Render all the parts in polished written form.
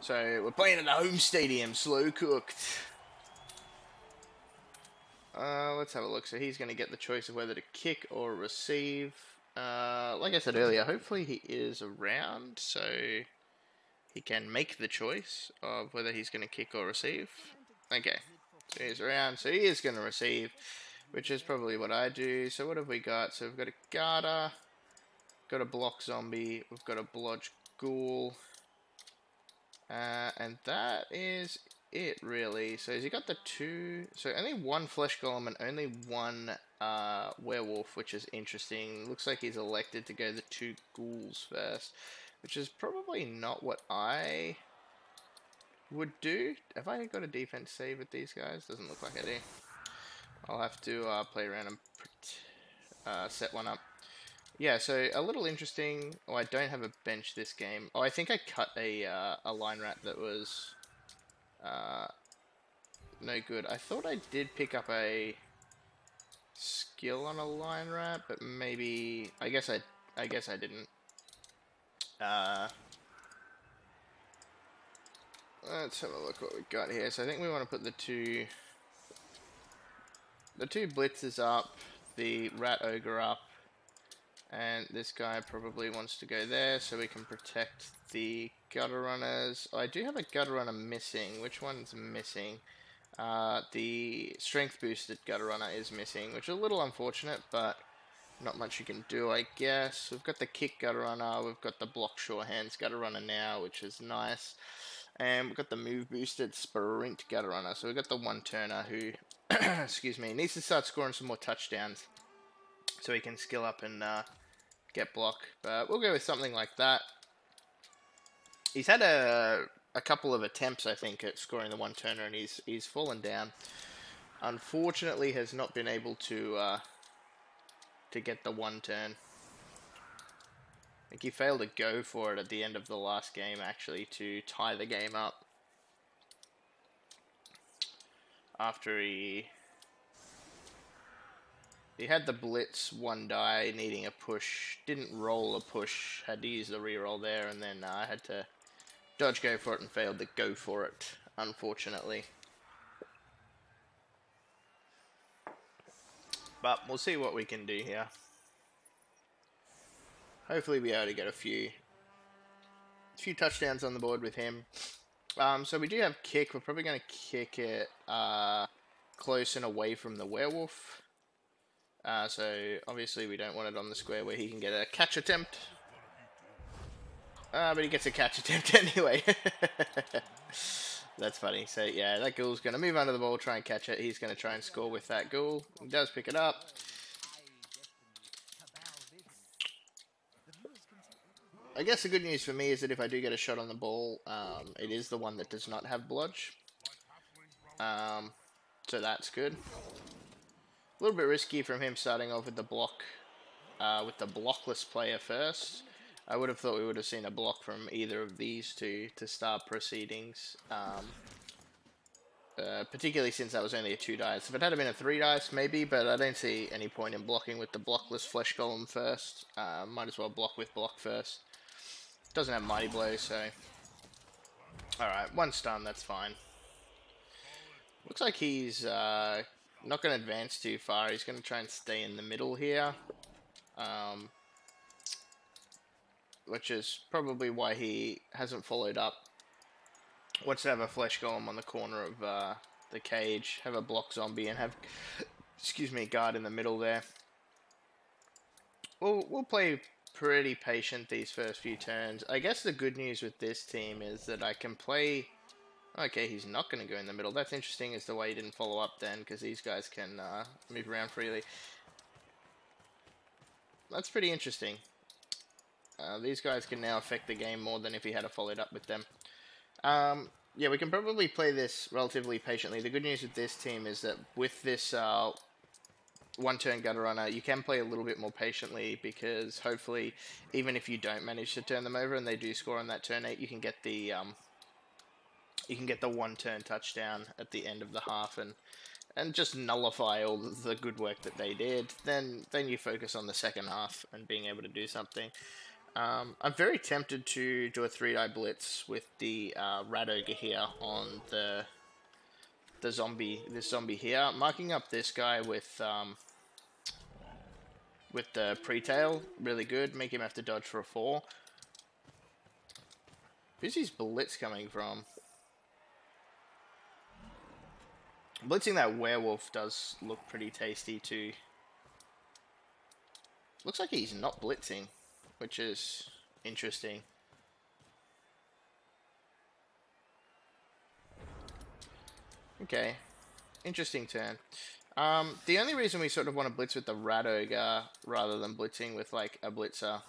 So we're playing at the home stadium, slow cooked. Let's have a look. So he's going to get the choice of whether to kick or receive. Like I said earlier, hopefully he is around, so he can make the choice of whether he's going to kick or receive. Okay, so he's around, so he is going to receive, which is probably what I do. So what have we got? So we've got a Garter, got a Block Zombie, we've got a Blodge Ghoul, and that is it really. So has he got the two? So only one Flesh Golem and only one Werewolf, which is interesting. Looks like he's elected to go the two Ghouls first, which is probably not what I would do. Have I got a defense save with these guys? Doesn't look like I do. I'll have to play around and set one up. Yeah, so a little interesting. Oh, I don't have a bench this game. Oh, I think I cut a line rat that was no good. I thought I did pick up a skill on a line rat, but maybe I guess I didn't. Let's have a look what we've got here. So I think we want to put the two blitzers up, the rat ogre up, and this guy probably wants to go there so we can protect the gutter runners. Oh, I do have a gutter runner missing. Which one's missing? The strength boosted gutter runner is missing, which is a little unfortunate, but not much you can do, I guess. We've got the kick gutter runner, we've got the block sure hands gutter runner now, which is nice. And we've got the move boosted sprint gutter runner. So we've got the one turner who, excuse me, needs to start scoring some more touchdowns so he can skill up and get block. But we'll go with something like that. He's had a couple of attempts, I think, at scoring the one turner, and he's fallen down. Unfortunately, has not been able to get the one turn. I think he failed to go for it at the end of the last game, actually, to tie the game up. After he had the blitz one die, needing a push, didn't roll a push, had to use the reroll there, and then had to dodge go for it and failed to go for it, unfortunately. But we'll see what we can do here. Hopefully be able to get a few touchdowns on the board with him. So we do have kick. We're probably going to kick it close and away from the werewolf. So obviously we don't want it on the square where he can get a catch attempt. But he gets a catch attempt anyway. That's funny. So yeah, that ghoul's going to move under the ball, try and catch it. He's going to try and score with that ghoul. He does pick it up. I guess the good news for me is that if I do get a shot on the ball, it is the one that does not have blodge. So that's good. A little bit risky from him starting off with the block, with the blockless player first. I would have thought we would have seen a block from either of these two to start proceedings. Particularly since that was only a 2 dice. If it had been a 3 dice, maybe, but I don't see any point in blocking with the blockless flesh golem first. Might as well block with block first. Doesn't have mighty blow, so alright, 1 stun, that's fine. Looks like he's not going to advance too far. He's going to try and stay in the middle here, which is probably why he hasn't followed up. Wants to have a flesh golem on the corner of the cage, have a block zombie, and have, excuse me, guard in the middle there. We'll play pretty patient these first few turns. I guess the good news with this team is that I can play... Okay, he's not going to go in the middle. That's interesting as the way he didn't follow up then, because these guys can move around freely. That's pretty interesting. These guys can now affect the game more than if he had followed up with them. Yeah, we can probably play this relatively patiently. The good news with this team is that with this one-turn gutter runner, you can play a little bit more patiently, because hopefully, even if you don't manage to turn them over and they do score on that turn 8, you can get the one-turn touchdown at the end of the half and just nullify all the good work that they did. Then you focus on the second half and being able to do something. I'm very tempted to do a 3-die blitz with the Rat Ogre here on this zombie here, marking up this guy with the pre-tail, really good, make him have to dodge for a 4. Who's his blitz coming from? Blitzing that werewolf does look pretty tasty too. Looks like he's not blitzing, which is interesting. Okay, interesting turn. The only reason we sort of want to blitz with the Rat Ogre rather than blitzing with like a blitzer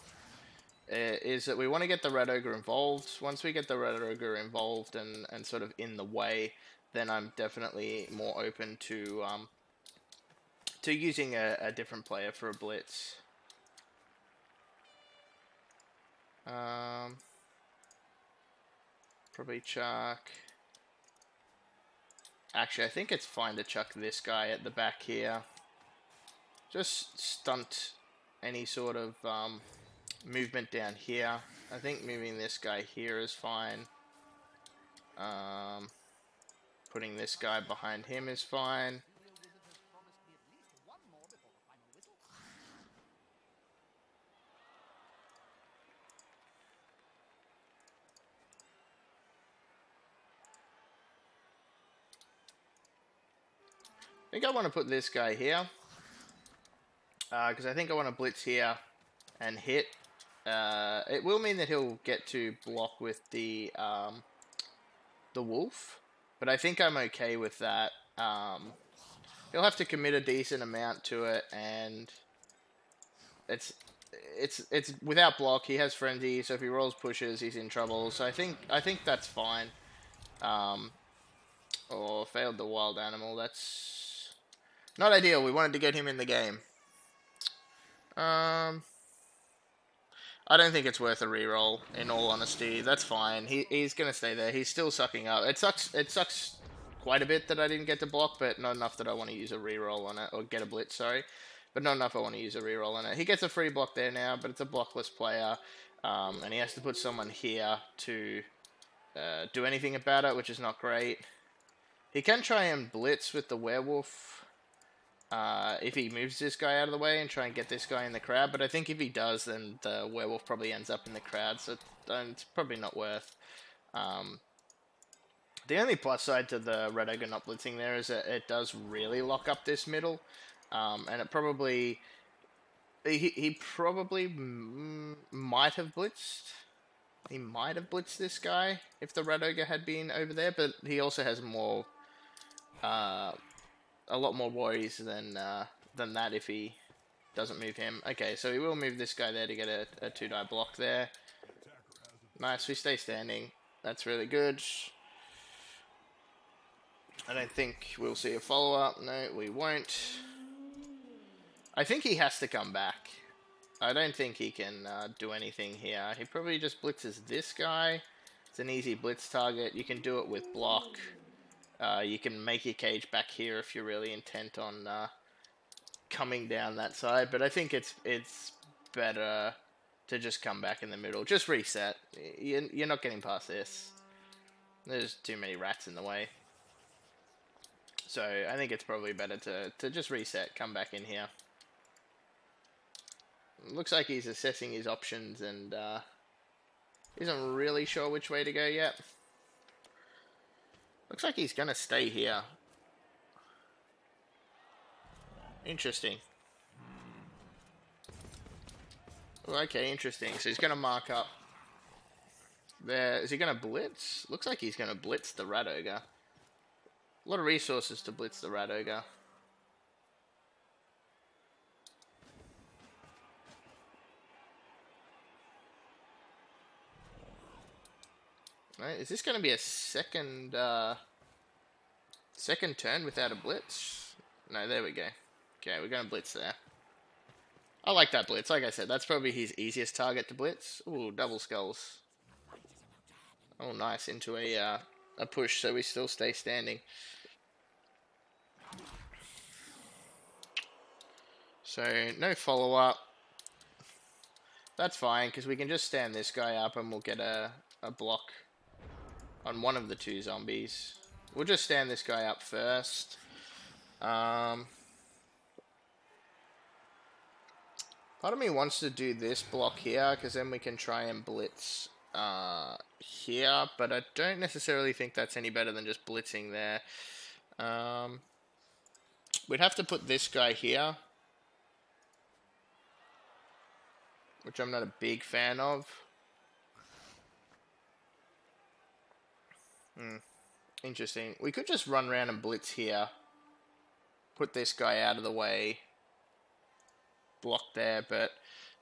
is that we want to get the Rat Ogre involved. Once we get the Rat Ogre involved and sort of in the way, then I'm definitely more open to using a different player for a blitz. Probably chuck. Actually, I think it's fine to chuck this guy at the back here. Just stunt any sort of movement down here. I think moving this guy here is fine. Putting this guy behind him is fine. I think I want to put this guy here. Because I think I want to blitz here and hit. It will mean that he'll get to block with the wolf. But I think I'm okay with that. He'll have to commit a decent amount to it, and it's without block. He has frenzy, so if he rolls pushes, he's in trouble. So I think that's fine. Or failed the wild animal. That's not ideal. We wanted to get him in the game. I don't think it's worth a reroll, in all honesty. That's fine. He's going to stay there. He's still sucking up. It sucks quite a bit that I didn't get to block, but not enough that I want to use a reroll on it. Or get a blitz, sorry. But not enough I want to use a reroll on it. He gets a free block there now, but it's a blockless player. And he has to put someone here to do anything about it, which is not great. He can try and blitz with the werewolf. If he moves this guy out of the way and try and get this guy in the crowd, but I think if he does, then the werewolf probably ends up in the crowd, so it's probably not worth. The only plus side to the Red Ogre not blitzing there is that it does really lock up this middle, and it probably... He probably might have blitzed. He might have blitzed this guy if the Red Ogre had been over there, but he also has more... a lot more worries than that if he doesn't move him. Okay, so he will move this guy there to get a 2-die block there. Nice, we stay standing. That's really good. I don't think we'll see a follow-up. No, we won't. I think he has to come back. I don't think he can do anything here. He probably just blitzes this guy. It's an easy blitz target. You can do it with block. You can make your cage back here if you're really intent on coming down that side, but I think it's better to just come back in the middle. Just reset. You're not getting past this. There's too many rats in the way. So I think it's probably better to just reset, come back in here. Looks like he's assessing his options and isn't really sure which way to go yet. Looks like he's going to stay here. Interesting. Okay, interesting. So he's going to mark up there. Is he going to blitz? Looks like he's going to blitz the Rat Ogre. A lot of resources to blitz the Rat Ogre. Right, is this going to be a second turn without a blitz? No, there we go. Okay, we're going to blitz there. I like that blitz. Like I said, that's probably his easiest target to blitz. Ooh, double skulls. Oh, nice. Into a push, so we still stay standing. So, no follow-up. That's fine, because we can just stand this guy up and we'll get a block on one of the two zombies. We'll just stand this guy up first. Part of me wants to do this block here, because then we can try and blitz here, but I don't necessarily think that's any better than just blitzing there. We'd have to put this guy here, which I'm not a big fan of. Interesting. We could just run around and blitz here. Put this guy out of the way. Block there, but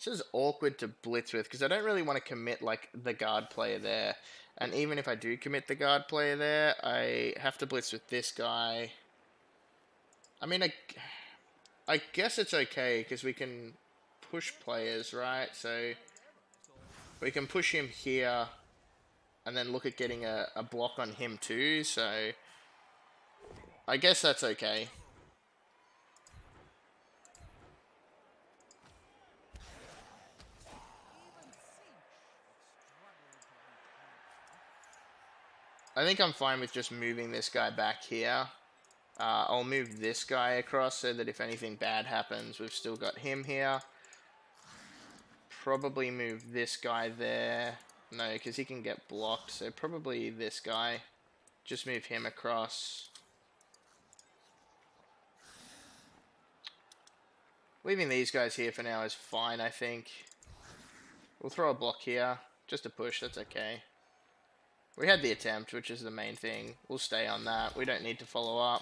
this is awkward to blitz with because I don't really want to commit like the guard player there. And even if I do commit the guard player there, I have to blitz with this guy. I mean, I guess it's okay because we can push players, right? So we can push him here and then look at getting a block on him too. So I guess that's okay. I think I'm fine with just moving this guy back here. I'll move this guy across so that if anything bad happens, we've still got him here. Probably move this guy there. No, because he can get blocked, so probably this guy. Just move him across. Leaving these guys here for now is fine, I think. We'll throw a block here. Just a push, that's okay. We had the attempt, which is the main thing. We'll stay on that. We don't need to follow up.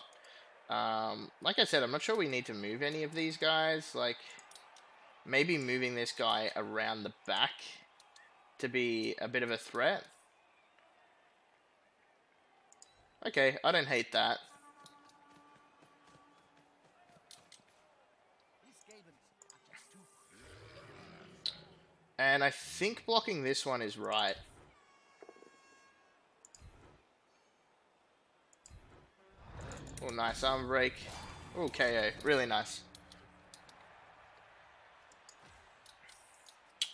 Like I said, I'm not sure we need to move any of these guys. Like, maybe moving this guy around the back to be a bit of a threat. Okay, I don't hate that. And I think blocking this one is right. Oh, nice arm break. Oh, KO. Really nice.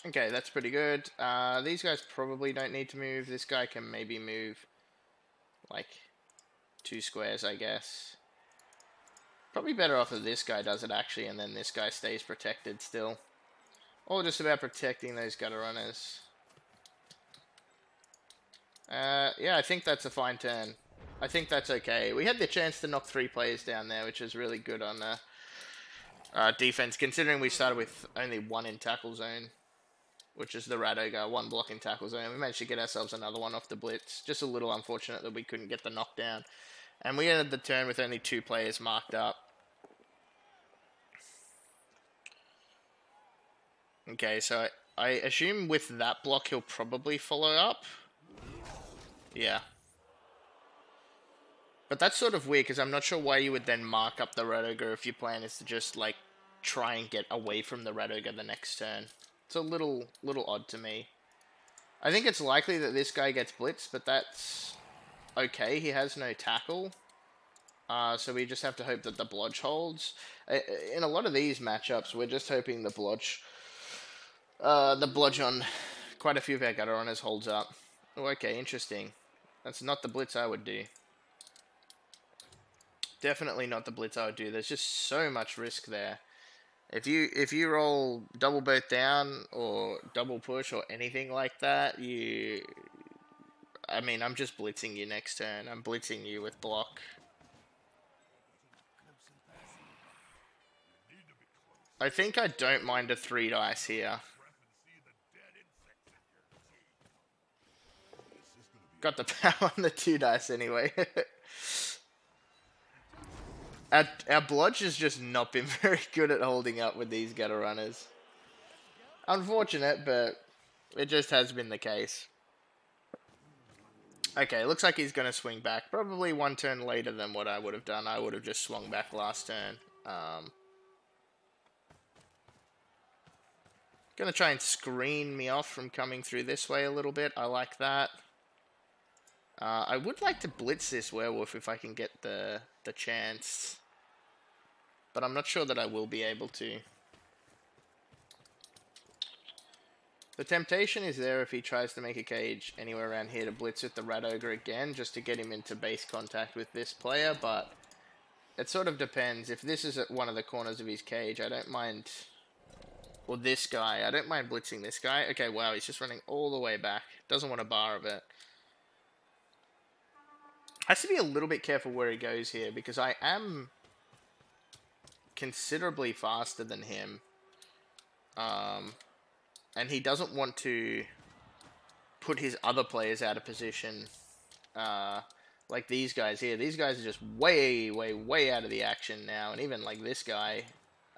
Okay, that's pretty good. These guys probably don't need to move. This guy can maybe move, like, 2 squares, I guess. Probably better off if this guy does it, actually, and then this guy stays protected still. All just about protecting those gutter runners. Yeah, I think that's a fine turn. I think that's okay. We had the chance to knock 3 players down there, which is really good on defense, considering we started with only 1 in tackle zone, which is the Rat Ogre, 1 block in tackle zone. We managed to get ourselves another one off the blitz. Just a little unfortunate that we couldn't get the knockdown. And we ended the turn with only 2 players marked up. Okay, so I assume with that block he'll probably follow up. Yeah. But that's sort of weird, because I'm not sure why you would then mark up the Rat Ogre if your plan is to just, like, try and get away from the Rat Ogre the next turn. It's a little odd to me. I think it's likely that this guy gets blitzed, but that's okay. He has no tackle. So we just have to hope that the blodge holds. In a lot of these matchups, we're just hoping the blodge on quite a few of our gutter runners holds up. Oh, okay, interesting. That's not the blitz I would do. Definitely not the blitz I would do. There's just so much risk there. If you roll double both down or double push or anything like that, I mean, I'm just blitzing you next turn. I'm blitzing you with block. I think I don't mind a 3 dice here. Got the power on the 2 dice anyway. Our blodge has just not been very good at holding up with these gutter runners. Unfortunate, but it just has been the case. Okay, looks like he's going to swing back. Probably 1 turn later than what I would have done. I would have just swung back last turn. Going to try and screen me off from coming through this way a little bit. I like that. I would like to blitz this werewolf if I can get the chance. But I'm not sure that I will be able to. The temptation is there if he tries to make a cage anywhere around here to blitz with the Rat Ogre again, just to get him into base contact with this player, but it sort of depends. If this is at one of the corners of his cage, I don't mind... Or this guy, I don't mind blitzing this guy. Okay, wow, he's just running all the way back. Doesn't want a bar of it. Has to be a little bit careful where he goes here, because I am considerably faster than him. And he doesn't want to put his other players out of position, like these guys here. These guys are just way, way, way out of the action now, and even like this guy,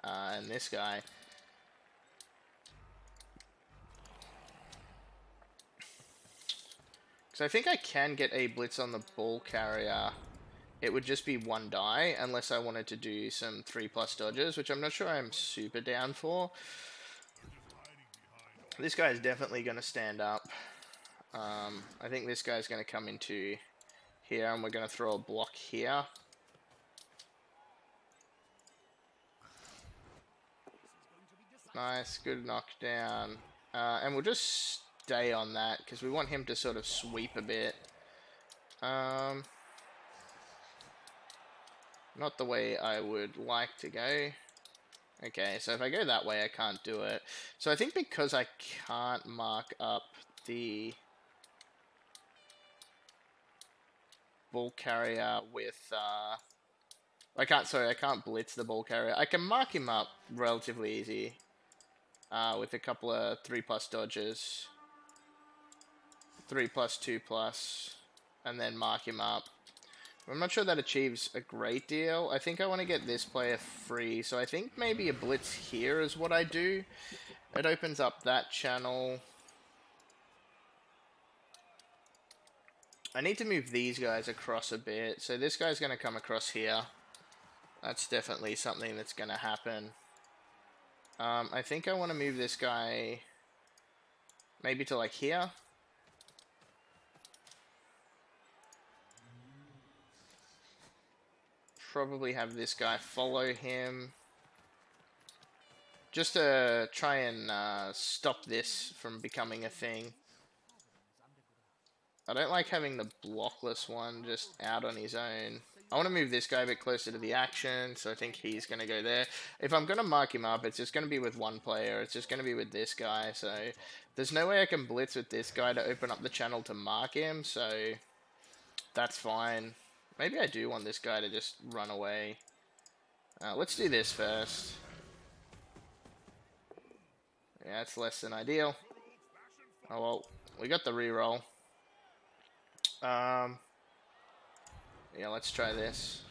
and this guy. So I think I can get a blitz on the ball carrier. It would just be one die, unless I wanted to do some 3+ dodges, which I'm not sure I'm super down for. This guy is definitely going to stand up. I think this guy's going to come into here, and we're going to throw a block here. Nice, good knockdown. And we'll just stay on that, because we want him to sort of sweep a bit. Not the way I would like to go. Okay, so if I go that way, I can't do it. So I think because I can't mark up the ball carrier with... I can't blitz the ball carrier. I can mark him up relatively easy with a couple of 3+ dodges. 3+, 2+, and then mark him up. I'm not sure that achieves a great deal. I think I want to get this player free, so I think maybe a blitz here is what I do. It opens up that channel. I need to move these guys across a bit, so this guy's going to come across here. That's definitely something that's going to happen. I think I want to move this guy maybe to like here. Probably have this guy follow him, just to try and stop this from becoming a thing. I don't like having the blockless one just out on his own. I want to move this guy a bit closer to the action, so I think he's going to go there. If I'm going to mark him up, it's just going to be with one player. It's just going to be with this guy, so there's no way I can blitz with this guy to open up the channel to mark him, so that's fine. Maybe I do want this guy to just run away. Let's do this first. Yeah, it's less than ideal. Oh well, we got the reroll. Yeah, let's try this.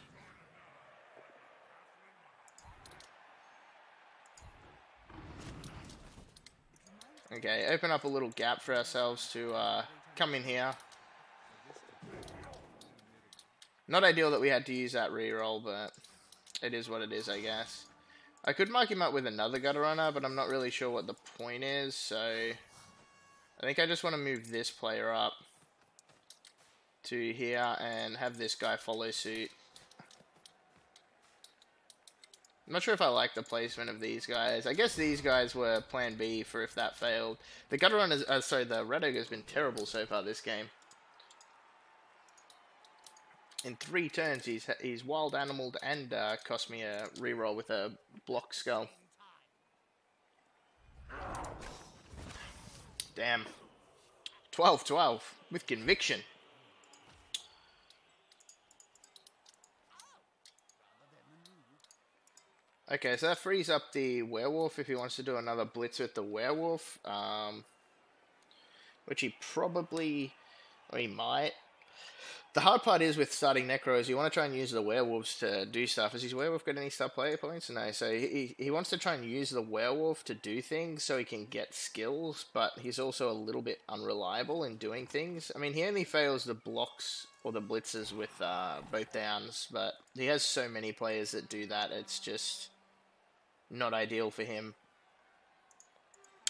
Okay, open up a little gap for ourselves to come in here. Not ideal that we had to use that reroll, but it is what it is, I guess. I could mark him up with another gutter runner, but I'm not really sure what the point is, so I think I just want to move this player up to here and have this guy follow suit. I'm not sure if I like the placement of these guys. I guess these guys were plan B for if that failed. The gutter runners, the Red Ogre has been terrible so far this game. In 3 turns, he's wild animaled and cost me a reroll with a block skull. Damn. 12-12 with conviction. Okay, so that frees up the werewolf if he wants to do another blitz with the werewolf. Which he probably... or he might. The hard part is with starting Necro is you want to try and use the werewolves to do stuff. Has his werewolf got any star player points? No, so he wants to try and use the werewolf to do things so he can get skills, but he's also a little bit unreliable in doing things. I mean, he only fails the blocks or the blitzes with both downs, but he has so many players that do that, it's just not ideal for him.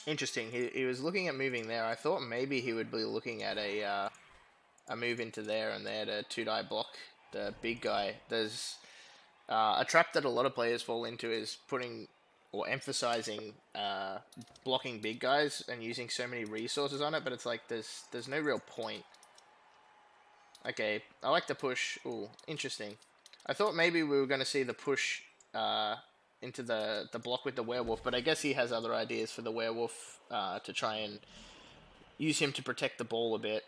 Interesting, he was looking at moving there. I thought maybe he would be looking at a move into there and there to 2-die block the big guy. There's a trap that a lot of players fall into is putting or emphasizing blocking big guys and using so many resources on it, but it's like there's no real point. Okay, I like the push. Ooh, interesting. I thought maybe we were going to see the push into the block with the werewolf, but I guess he has other ideas for the werewolf to try and use him to protect the ball a bit.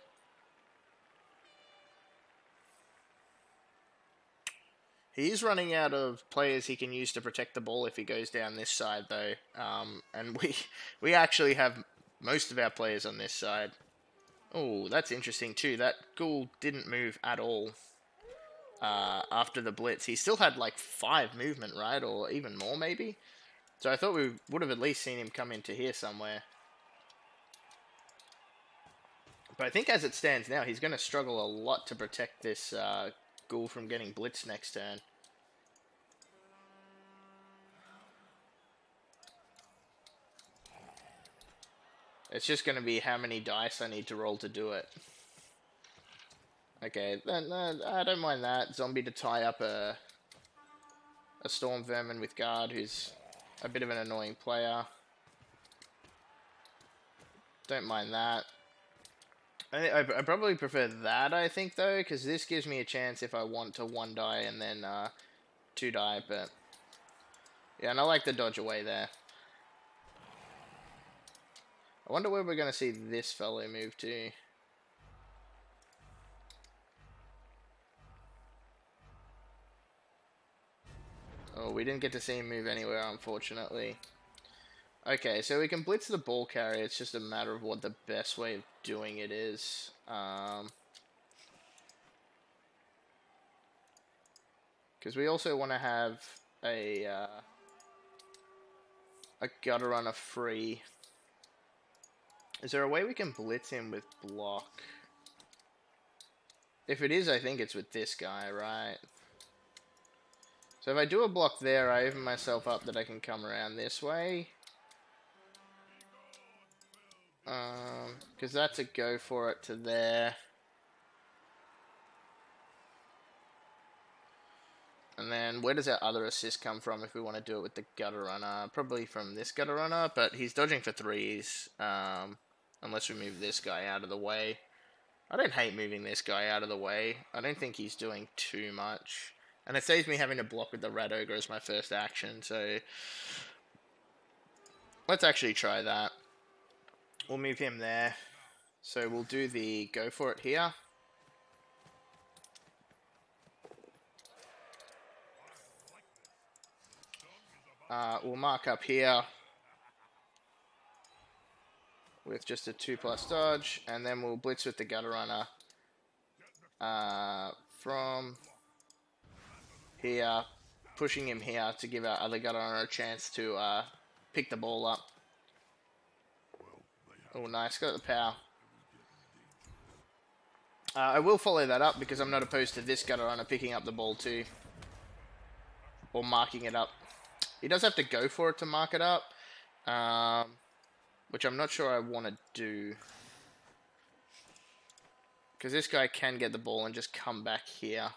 He is running out of players he can use to protect the ball if he goes down this side, though. And we actually have most of our players on this side. Oh, that's interesting too. That ghoul didn't move at all after the blitz. He still had like 5 movement, right? Or even more, maybe? So I thought we would have at least seen him come into here somewhere. But I think as it stands now, he's going to struggle a lot to protect this ghoul from getting blitzed next turn. It's just going to be how many dice I need to roll to do it. Okay, then I don't mind that. Zombie to tie up a Storm Vermin with Guard, who's a bit of an annoying player. Don't mind that. I probably prefer that, I think, though, because this gives me a chance if I want to 1 die and then 2 die, but... Yeah, and I like the dodge away there. I wonder where we're going to see this fellow move to. Oh, we didn't get to see him move anywhere, unfortunately. Okay, so we can blitz the ball carrier. It's just a matter of what the best way of doing it is. Because we also want to have a gutter runner free. Is there a way we can blitz him with block? If it is, I think it's with this guy, right? So if I do a block there, I open myself up that I can come around this way. Because that's a go for it to there. And then where does our other assist come from if we want to do it with the gutter runner? Probably from this gutter runner, but he's dodging for 3s. Unless we move this guy out of the way. I don't hate moving this guy out of the way. I don't think he's doing too much. And it saves me having to block with the Rat Ogre as my first action, so... Let's actually try that. We'll move him there. So we'll do the go for it here. We'll mark up here with just a 2+ dodge, and then we'll blitz with the gutter runner from here, pushing him here to give our other gutter runner a chance to pick the ball up. Oh, nice, got the power. I will follow that up because I'm not opposed to this gutter runner picking up the ball too, or marking it up. He does have to go for it to mark it up, which I'm not sure I want to do. Because this guy can get the ball and just come back here.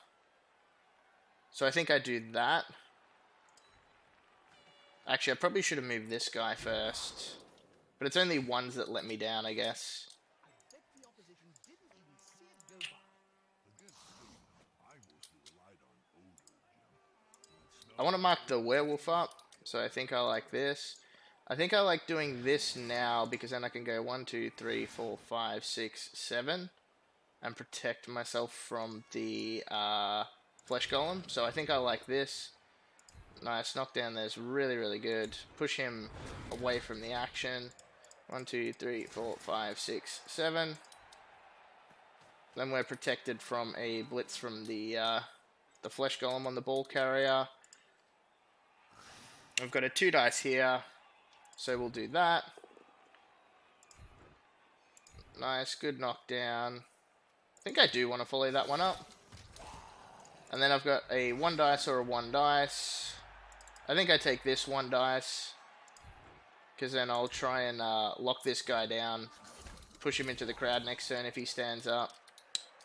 So I think I do that. Actually, I probably should have moved this guy first. But it's only 1s that let me down, I guess. I want to mark the werewolf up, so I think I like this. I think I like doing this now because then I can go 1, 2, 3, 4, 5, 6, 7 and protect myself from the flesh golem. So I think I like this. Nice, knockdown there's really, really good. Push him away from the action. 1, 2, 3, 4, 5, 6, 7. Then we're protected from a blitz from the flesh golem on the ball carrier. I've got a 2 dice here, so we'll do that. Nice, good knockdown. I think I do want to follow that one up. And then I've got a 1 dice or a 1 dice. I think I take this 1 dice, because then I'll try and lock this guy down, push him into the crowd next turn if he stands up.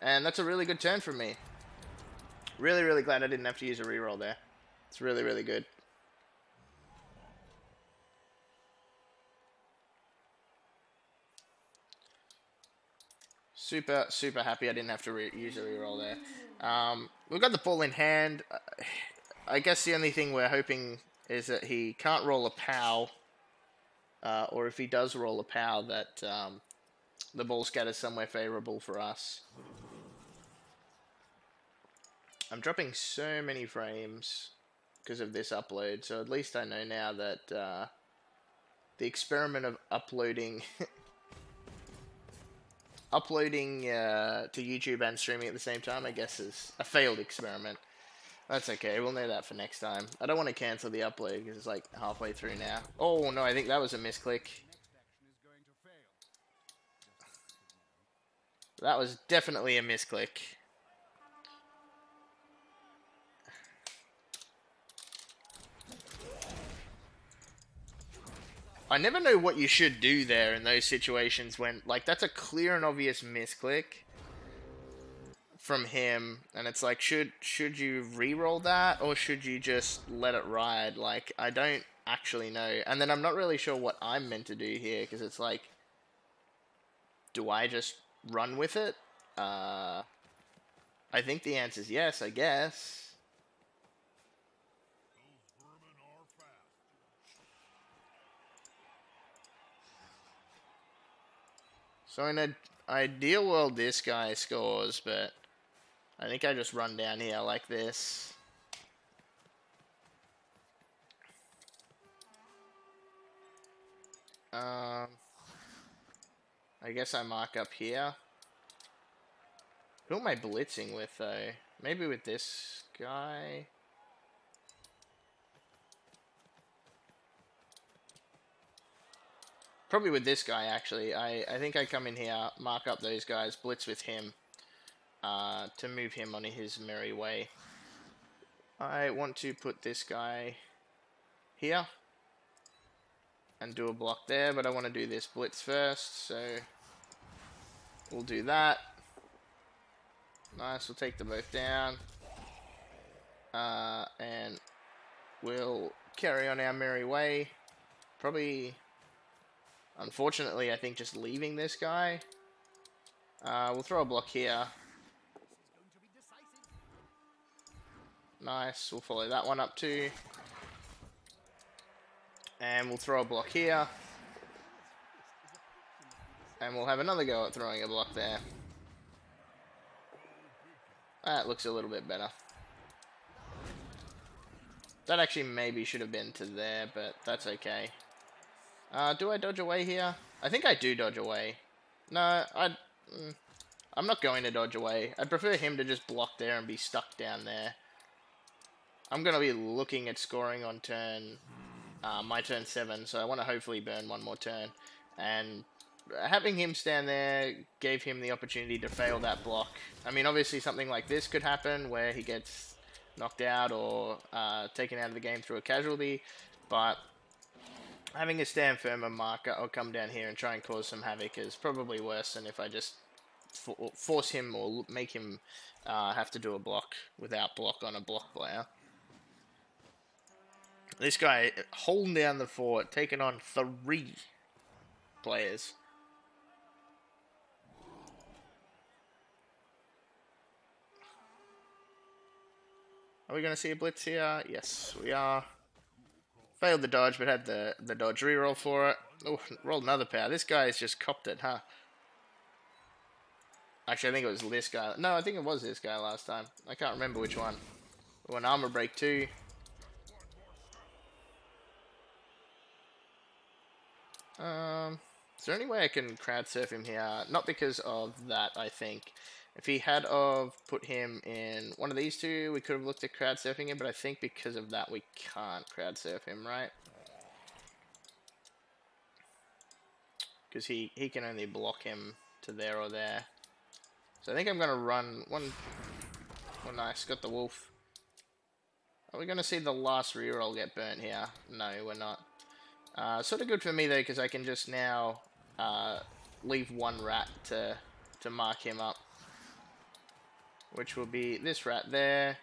And that's a really good turn from me. Really, really glad I didn't have to use a reroll there. It's really, really good. Super, super happy I didn't have to use a reroll there. We've got the ball in hand. I guess the only thing we're hoping is that he can't roll a POW, or if he does roll a POW, that the ball scatters somewhere favourable for us. I'm dropping so many frames because of this upload, so at least I know now that the experiment of uploading to YouTube and streaming at the same time, I guess, is a failed experiment. That's okay, we'll know that for next time. I don't want to cancel the upload because it's like halfway through now. Oh no, I think that was a misclick. That was definitely a misclick. I never know what you should do there in those situations when, like, that's a clear and obvious misclick from him, and it's like, should you re-roll that, or should you just let it ride? Like, I don't actually know. And then I'm not really sure what I'm meant to do here, because it's like, do I just run with it? I think the answer is yes, I guess. So in an ideal world, this guy scores, but I think I just run down here like this. I guess I mark up here. Who am I blitzing with, though? Maybe with this guy? Probably with this guy, actually. I think I come in here, mark up those guys, blitz with him, to move him on his merry way. I want to put this guy here and do a block there, but I want to do this blitz first, so we'll do that. Nice, we'll take them both down. And we'll carry on our merry way. Probably, unfortunately, I think just leaving this guy. We'll throw a block here. Nice, we'll follow that one up too. And we'll throw a block here. And we'll have another go at throwing a block there. That looks a little bit better. That actually maybe should have been to there, but that's okay. Do I dodge away here? I think I do dodge away. No, I'm not going to dodge away. I'd prefer him to just block there and be stuck down there. I'm going to be looking at scoring on turn, my turn 7, so I want to hopefully burn one more turn. And having him stand there gave him the opportunity to fail that block. I mean, obviously something like this could happen where he gets knocked out or taken out of the game through a casualty, but having a stand firm and mark or come down here and try and cause some havoc is probably worse than if I just force him or make him have to do a block without block on a block player. This guy holding down the fort, taking on 3 players. Are we going to see a blitz here? Yes, we are. Failed the dodge, but had the dodge reroll for it. Oh, rolled another power. This guy's just copped it, huh? Actually, I think it was this guy. No, I think it was this guy last time. I can't remember which one. Oh, an armor break too. Is there any way I can crowd surf him here? Not because of that, I think. If he had of put him in one of these two, we could have looked at crowd surfing him, but I think because of that we can't crowd surf him, right? Because he can only block him to there or there. So I think I'm going to run one. Oh, nice, got the wolf. Are we going to see the last reroll get burnt here? No, we're not. Sort of good for me though, because I can just now leave one rat to mark him up, which will be this rat there.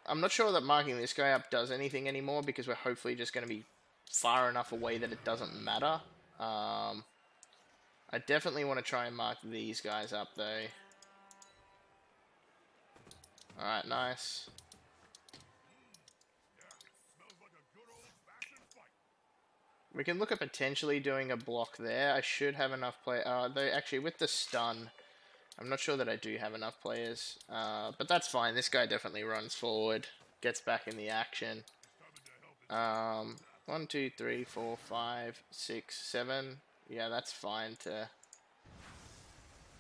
I'm not sure that marking this guy up does anything anymore, because we're hopefully just going to be far enough away that it doesn't matter. I definitely want to try and mark these guys up, though. Alright, nice. We can look at potentially doing a block there. I should have enough play. Though actually, with the stun, I'm not sure that I do have enough players. But that's fine. This guy definitely runs forward, gets back in the action. 1, 2, 3, 4, 5, 6, 7. Yeah, that's fine to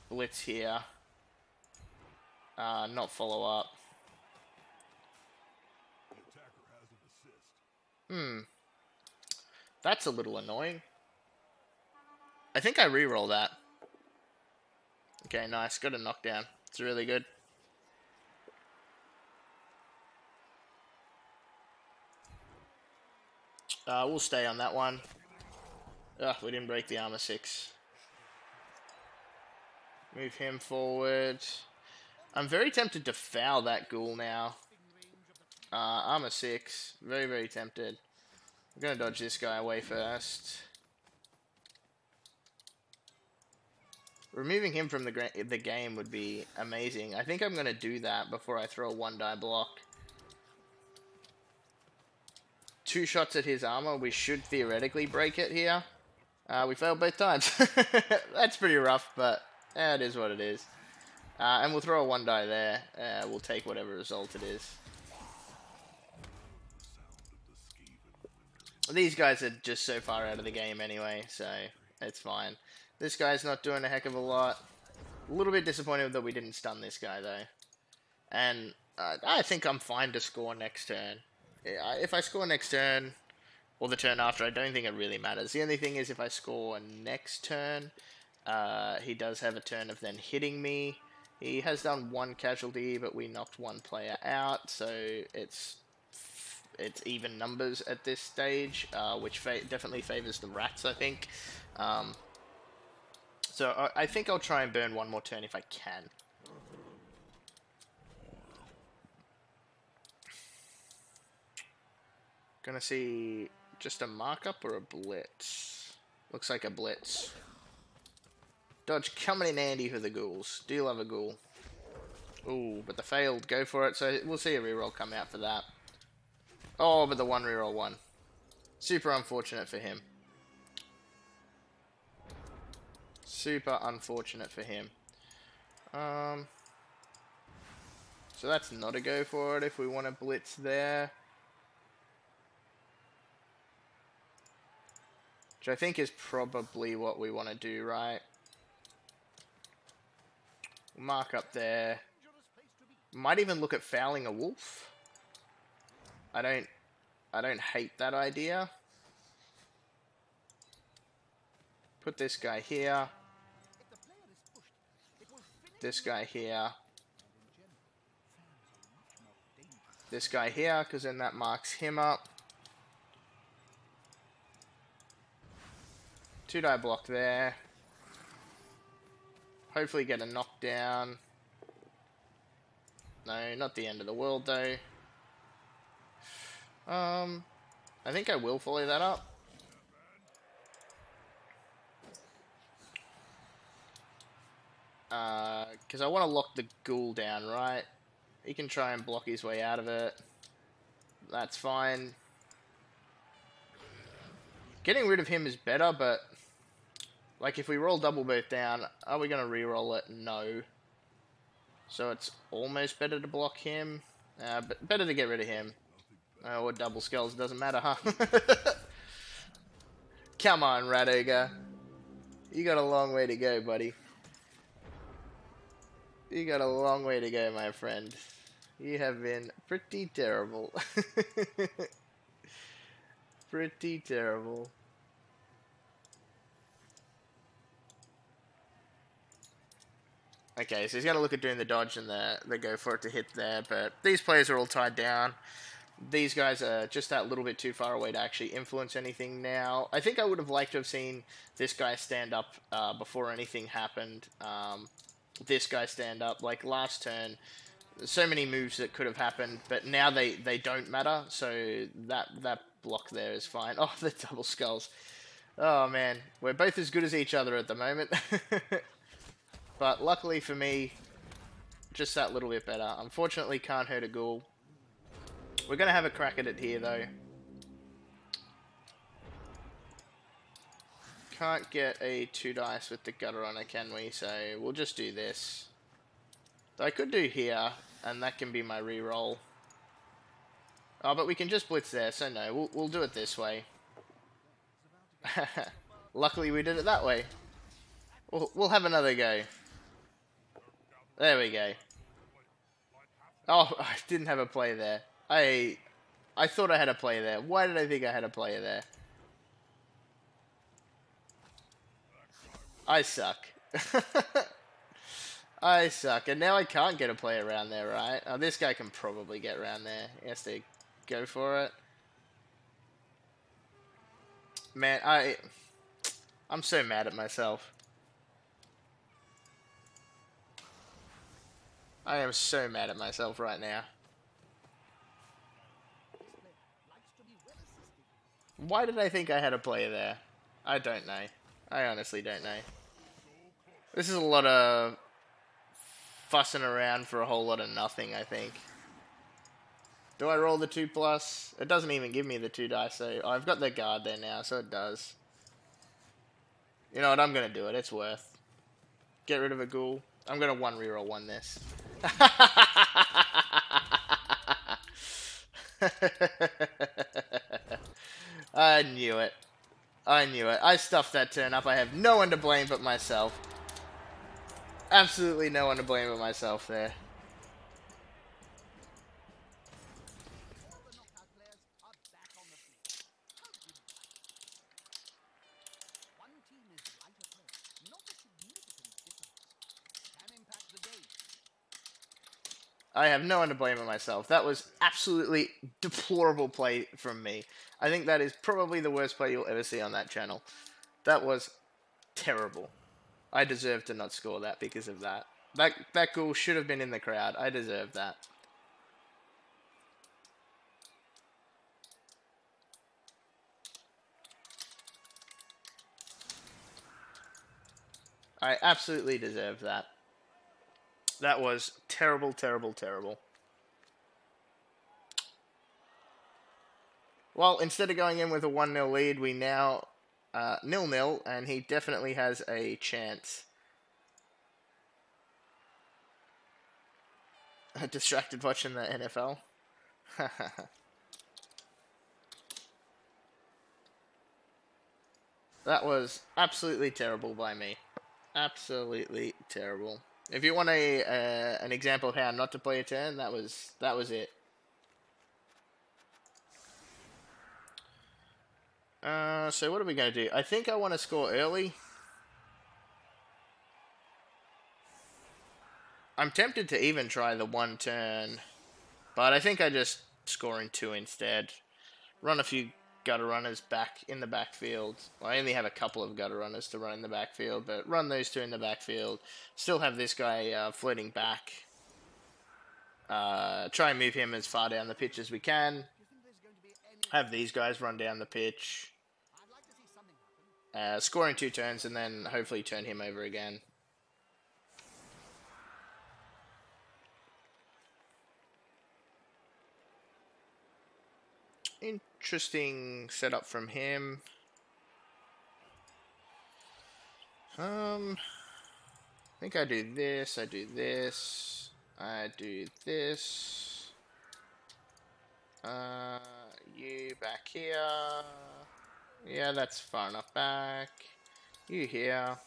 blitz here. Not follow up. That's a little annoying. I think I re-roll that. Okay, nice. Got a knockdown. It's really good. We'll stay on that one. Ugh, we didn't break the armor 6. Move him forward. I'm very tempted to foul that ghoul now. Armor 6. Very, very tempted. I'm going to dodge this guy away first. Removing him from the game would be amazing. I think I'm going to do that before I throw a 1-die block. 2 shots at his armor. We should theoretically break it here. We failed both times. That's pretty rough, but it is what it is. And we'll throw a 1-die there. We'll take whatever result it is. These guys are just so far out of the game anyway, so it's fine. This guy's not doing a heck of a lot. A little bit disappointed that we didn't stun this guy, though. And I think I'm fine to score next turn. If I score next turn, or the turn after, I don't think it really matters. The only thing is if I score next turn, he does have a turn of then hitting me. He has done 1 casualty, but we knocked 1 player out, so it's even numbers at this stage, which definitely favors the rats, I think. So I think I'll try and burn 1 more turn if I can. Gonna see just a markup or a blitz. Looks like a blitz. Dodge coming in handy for the ghouls. Do love a ghoul. Ooh, but the failed. Go for it. So we'll see a reroll come out for that. Oh, but the 1 reroll 1. Super unfortunate for him. Super unfortunate for him. So that's not a go for it if we want to blitz there. Which I think is probably what we want to do, right? Mark up there. Might even look at fouling a wolf. I don't hate that idea. Put this guy here. This guy here. This guy here, because then that marks him up. 2-die block there. Hopefully get a knockdown. No, not the end of the world though. I think I will follow that up. Because I want to lock the ghoul down, right? He can try and block his way out of it. That's fine. Getting rid of him is better, but like if we roll double both down, are we going to re-roll it? No. So it's almost better to block him. But better to get rid of him. Or double skulls, doesn't matter, huh? Come on, Rat Ogre. You got a long way to go, buddy. You got a long way to go, my friend. You have been pretty terrible. Pretty terrible. Okay, so he's going to look at doing the dodge and the go for it to hit there, but these players are all tied down. These guys are just that little bit too far away to actually influence anything now. I think I would have liked to have seen this guy stand up before anything happened. This guy stand up. Like last turn, so many moves that could have happened, but now they don't matter, so that block there is fine. Oh, the double skulls. Oh man, we're both as good as each other at the moment. But luckily for me, just that little bit better. Unfortunately, can't hurt a ghoul. We're going to have a crack at it here, though. Can't get a 2 dice with the gutter runner, can we? So we'll just do this. I could do here, and that can be my reroll. Oh, but we can just blitz there, so no, we'll do it this way. Luckily we did it that way. We'll have another go. There we go. Oh, I didn't have a play there. I thought I had a play there. Why did I think I had a player there? I suck. I suck. And now I can't get a play around there, right? Oh, this guy can probably get around there. He has to go for it. Man, I'm so mad at myself. I am so mad at myself right now. Why did I think I had a player there? I don't know. I honestly don't know. This is a lot of fussing around for a whole lot of nothing, I think. Do I roll the 2+? It doesn't even give me the 2 dice, so I've got the guard there now, so it does. You know what, I'm going to do it. It's worth. Get rid of a ghoul. I'm going to 1 reroll 1 this. I knew it. I knew it. I stuffed that turn up. I have no one to blame but myself. Absolutely no one to blame but myself there. I have no one to blame but myself. That was absolutely deplorable play from me. I think that is probably the worst play you'll ever see on that channel. That was terrible. I deserve to not score that because of that. That ghoul should have been in the crowd. I deserve that. I absolutely deserve that. That was terrible, terrible, terrible. Well, instead of going in with a 1-0 lead, we now 0-0, and he definitely has a chance. Distracted watching the NFL. That was absolutely terrible by me. Absolutely terrible. If you want an example of how not to play a turn, that was it. So what are we going to do? I think I want to score early. I'm tempted to even try the 1 turn, but I think I just score in 2 instead. Run a few gutter runners back in the backfield. Well, I only have a couple of gutter runners to run in the backfield, but run those 2 in the backfield. Still have this guy floating back. Try and move him as far down the pitch as we can. Have these guys run down the pitch. Score in 2 turns, and then hopefully turn him over again. Interesting setup from him. I think I do this, I do this, I do this. You back here. Yeah, that's far enough back. You here.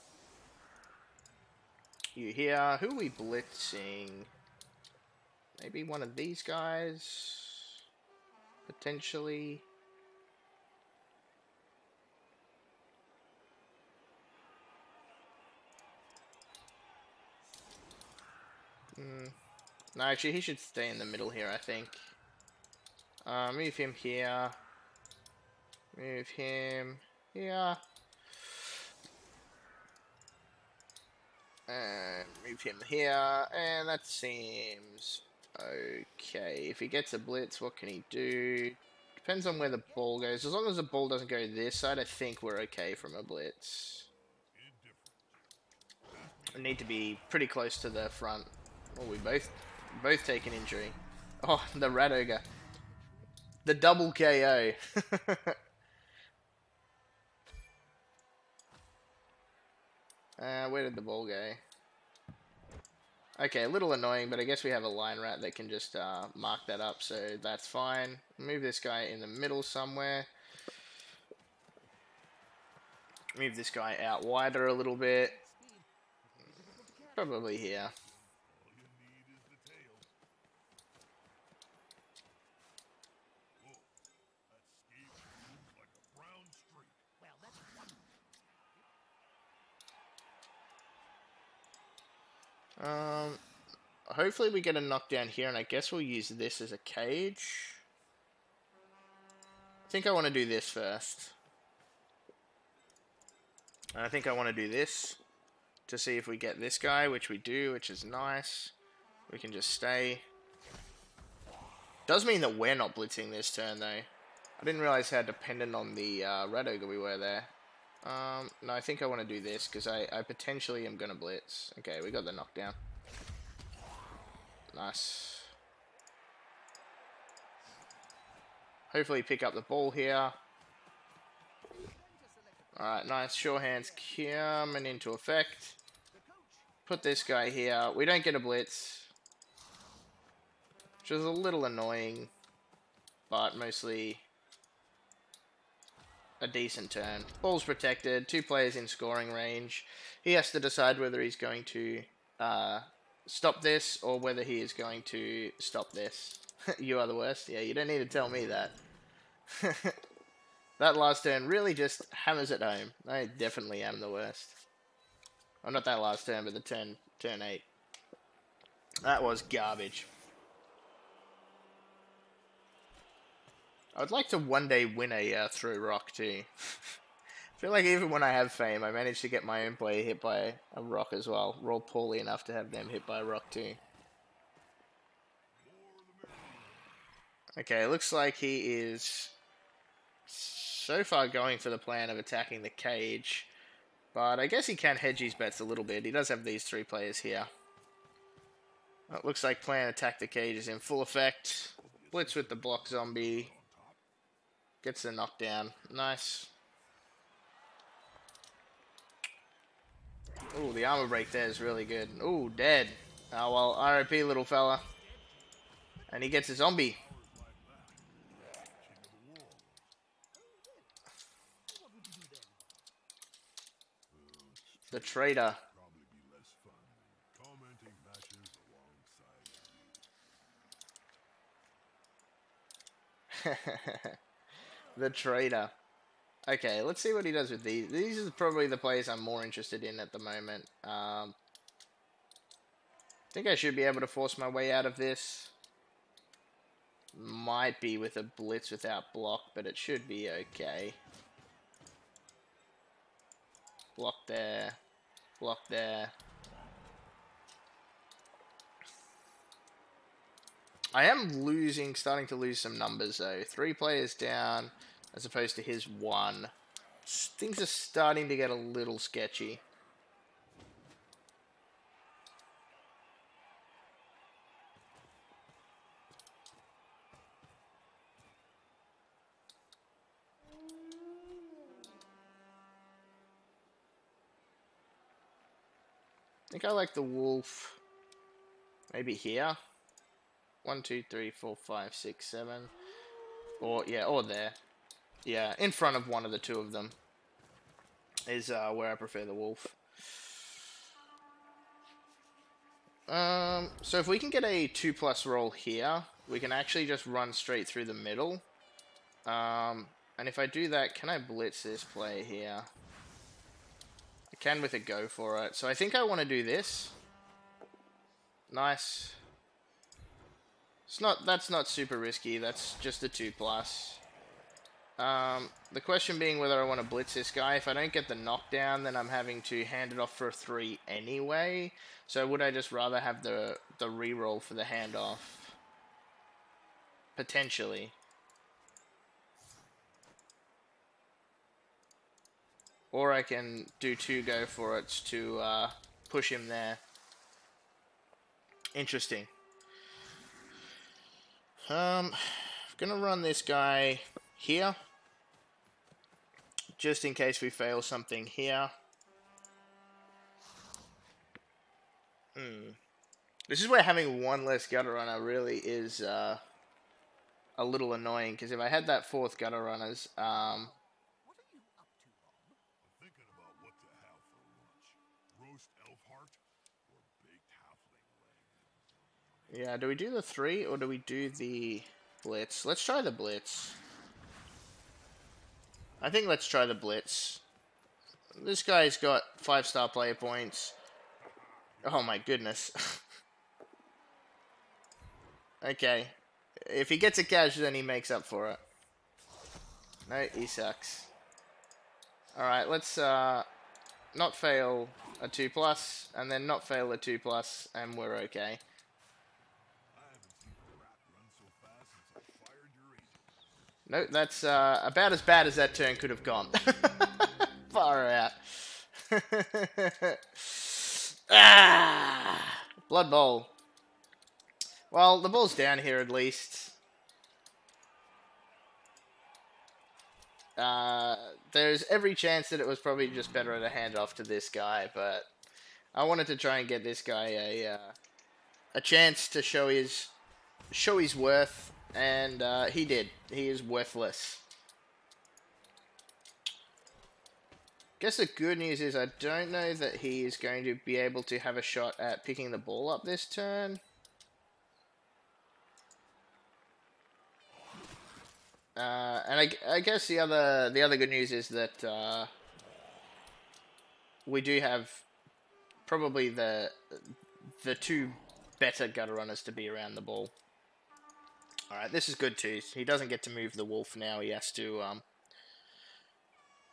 You here. Who are we blitzing? Maybe one of these guys? Potentially. No, actually, he should stay in the middle here, I think. Move him here. Move him here. And move him here. And that seems okay. If he gets a blitz, what can he do? Depends on where the ball goes. As long as the ball doesn't go this side, I think we're okay from a blitz. I need to be pretty close to the front. Oh, we both take an injury. Oh, the Rat Ogre. The double KO. Where did the ball go? Okay, a little annoying, but I guess we have a line rat that can just mark that up, so that's fine. Move this guy in the middle somewhere. Move this guy out wider a little bit. Probably here. Hopefully we get a knockdown here, and I guess we'll use this as a cage. I think I want to do this first. And I think I want to do this to see if we get this guy, which we do, which is nice. We can just stay. Does mean that we're not blitzing this turn, though. I didn't realize how dependent on the Rat Ogre we were there. No, I think I want to do this, because I potentially am going to blitz. Okay, we got the knockdown. Nice. Hopefully pick up the ball here. Alright, nice. Sure hands coming into effect. Put this guy here. We don't get a blitz, which is a little annoying, but mostly a decent turn. Ball's protected. 2 players in scoring range. He has to decide whether he's going to stop this or whether he is going to stop this. You are the worst. Yeah, you don't need to tell me that. That last turn really just hammers it home. I definitely am the worst. Well, not that last turn, but the turn 8. That was garbage. I would like to one day win a throw rock too. I feel like even when I have fame, I manage to get my own player hit by a rock as well. Roll poorly enough to have them hit by a rock too. Okay, it looks like he is so far going for the plan of attacking the cage. But I guess he can hedge his bets a little bit. He does have these 3 players here. It looks like plan attack the cage is in full effect. Blitz with the block zombie. Gets the knockdown. Nice. Ooh, the armor break there is really good. Ooh, dead. Oh, well, RIP, little fella. And he gets a zombie. The traitor. The traitor. Okay, let's see what he does with these. These are probably the plays I'm more interested in at the moment. I think I should be able to force my way out of this. Might be with a blitz without block, but it should be okay. Block there. Block there. I am starting to lose some numbers though. 3 players down as opposed to his 1. Things are starting to get a little sketchy. I think I like the wolf. Maybe here. 1, 2, 3, 4, 5, 6, 7. Or, yeah, or there. Yeah, in front of one of the 2 of them is where I prefer the wolf. So if we can get a 2+ roll here, we can actually just run straight through the middle. And if I do that, can I blitz this play here? I can with a go for it. So I think I want to do this. Nice. That's not super risky. That's just a 2+. The question being whether I want to blitz this guy. If I don't get the knockdown, then I'm having to hand it off for a 3 anyway. So would I just rather have the reroll for the handoff? Potentially. Or I can do 2 go for it to push him there. Interesting. Gonna run this guy here. Just in case we fail something here. This is where having 1 less gutter runner really is a little annoying, because if I had that 4th gutter runners, yeah, do we do the 3 or do we do the blitz? Let's try the blitz. I think let's try the blitz. This guy's got 5-star player points. Oh my goodness. Okay. If he gets a cash, then he makes up for it. No, he sucks. Alright, let's not fail a 2+, and then not fail a 2+, and we're okay. No, that's about as bad as that turn could have gone. Far out. Blood Bowl. Well, the ball's down here at least. There's every chance that it was probably just better to hand off to this guy, but I wanted to try and get this guy a chance to show his worth, and he did. He is worthless. Guess the good news is I don't know that he is going to be able to have a shot at picking the ball up this turn. And I guess the other good news is that we do have probably the 2 better gutter runners to be around the ball. All right, this is good too. He doesn't get to move the wolf now. He has to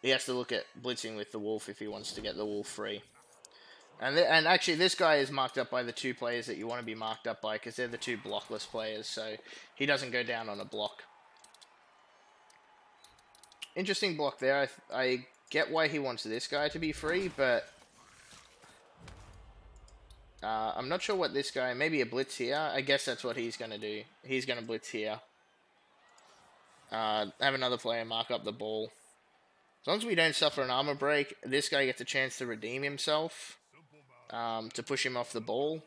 look at blitzing with the wolf if he wants to get the wolf free. And actually, this guy is marked up by the 2 players that you want to be marked up by, because they're the 2 blockless players, so he doesn't go down on a block. Interesting block there. I get why he wants this guy to be free, but I'm not sure what this guy... Maybe a blitz here. I guess that's what he's going to do. He's going to blitz here. Have another player mark up the ball. As long as we don't suffer an armor break, this guy gets a chance to redeem himself, to push him off the ball.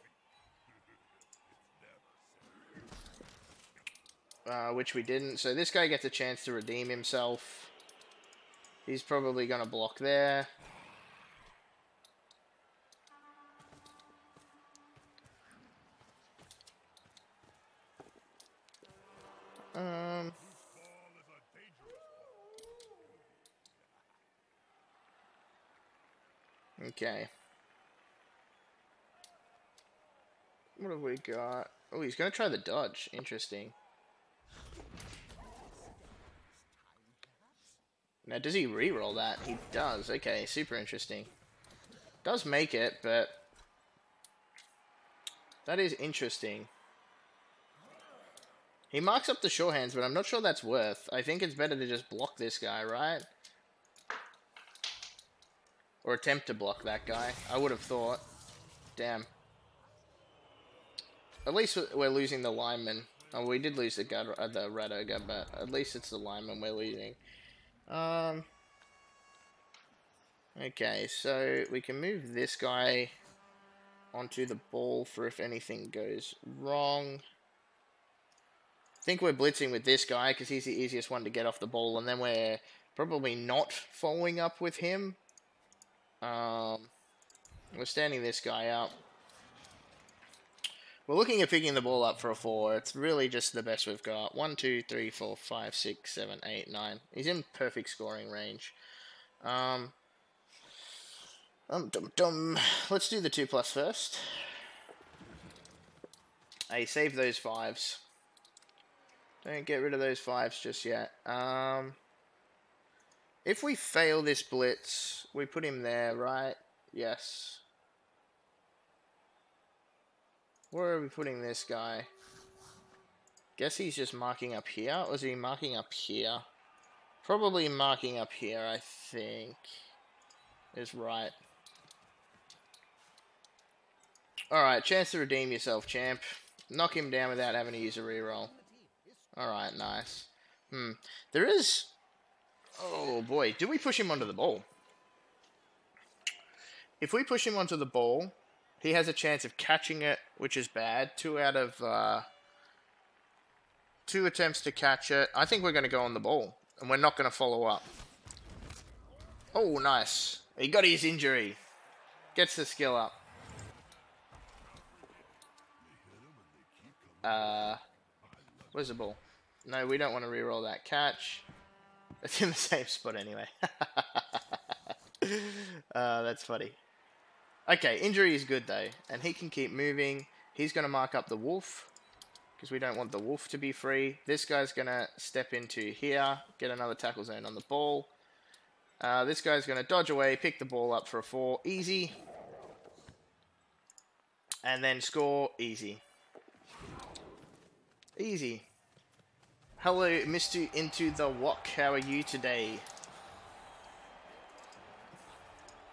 Which we didn't. So this guy gets a chance to redeem himself. He's probably going to block there. Okay. What have we got? Oh, he's going to try the dodge. Interesting. Now, does he reroll that? He does. Okay, super interesting. Does make it, but... that is interesting. He marks up the sure hands, but I'm not sure that's worth. I think it's better to just block this guy, right? Or attempt to block that guy. I would have thought. Damn. At least we're losing the lineman. Oh, we did lose the rat ogre, but at least it's the lineman we're losing. Okay, so we can move this guy onto the ball for if anything goes wrong. I think we're blitzing with this guy because he's the easiest one to get off the ball, and then we're probably not following up with him. We're standing this guy up. We're looking at picking the ball up for a 4. It's really just the best we've got. 1, 2, 3, 4, 5, 6, 7, 8, 9. He's in perfect scoring range. Let's do the 2+ first. Hey, save those 5s. Don't get rid of those 5s just yet. If we fail this blitz, we put him there, right? Yes. Where are we putting this guy? Guess he's just marking up here. Or is he marking up here? Probably marking up here, I think. is right. Alright, chance to redeem yourself, champ. Knock him down without having to use a reroll. Alright, nice. There is... Oh boy, do we push him onto the ball? If we push him onto the ball, he has a chance of catching it, which is bad. 2 out of 2 attempts to catch it. I think we're going to go on the ball, and we're not going to follow up. Oh, nice. He got his injury. Gets the skill up. Where's the ball? No, we don't want to reroll that catch. It's in the same spot anyway. That's funny. Okay, injury is good though, and he can keep moving. He's going to mark up the wolf, because we don't want the wolf to be free. This guy's going to step into here, get another tackle zone on the ball. This guy's going to dodge away, pick the ball up for a 4, easy. And then score, easy. Easy. Hello, Mr. Into the Wok, how are you today?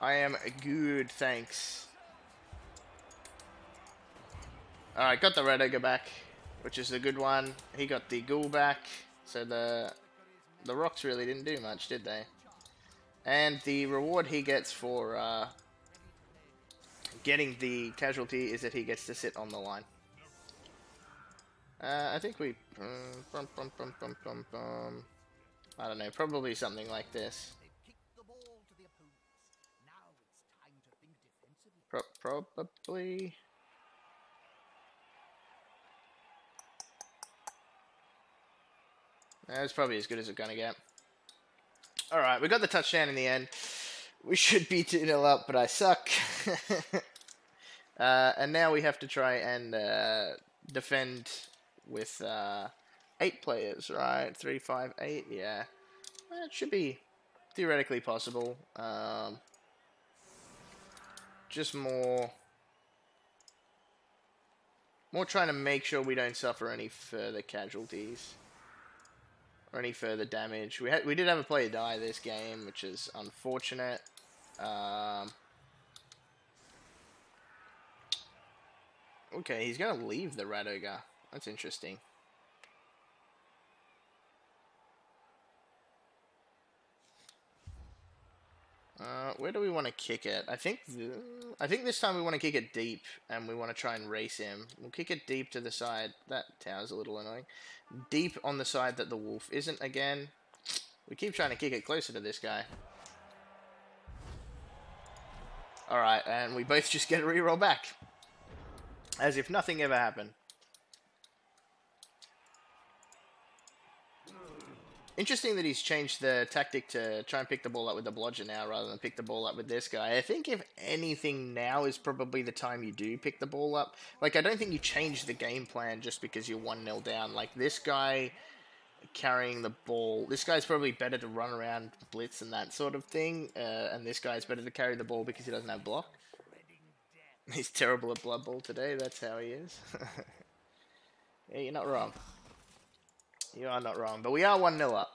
I am good, thanks. Alright, got the Red Ogre back, which is a good one. He got the Ghoul back, so the rocks really didn't do much, did they? And the reward he gets for getting the casualty is that he gets to sit on the line. I think we... I don't know, probably something like this. Probably... That's probably as good as it's gonna get. Alright, we got the touchdown in the end. We should be 2-0 up, but I suck. And now we have to try and defend with 8 players, right? 3, 5, 8, yeah. It should be theoretically possible. Just more trying to make sure we don't suffer any further casualties or any further damage. We did have a player die this game, which is unfortunate. Okay, he's gonna leave the Rat Ogre. That's interesting. Where do we want to kick it? I think this time we want to kick it deep, and we want to try and race him. We'll kick it deep to the side. That tower's a little annoying. Deep on the side that the wolf isn't again. We keep trying to kick it closer to this guy. Alright, and we both just get a reroll back. As if nothing ever happened. Interesting that he's changed the tactic to try and pick the ball up with the blodger now rather than pick the ball up with this guy. I think if anything, now is probably the time you do pick the ball up. Like, I don't think you change the game plan just because you're 1-0 down. Like, this guy carrying the ball, this guy's probably better to run around blitz and that sort of thing. And this guy's better to carry the ball because he doesn't have block. He's terrible at Blood Bowl today, that's how he is. Yeah, you're not wrong. You are not wrong, but we are 1-0 up.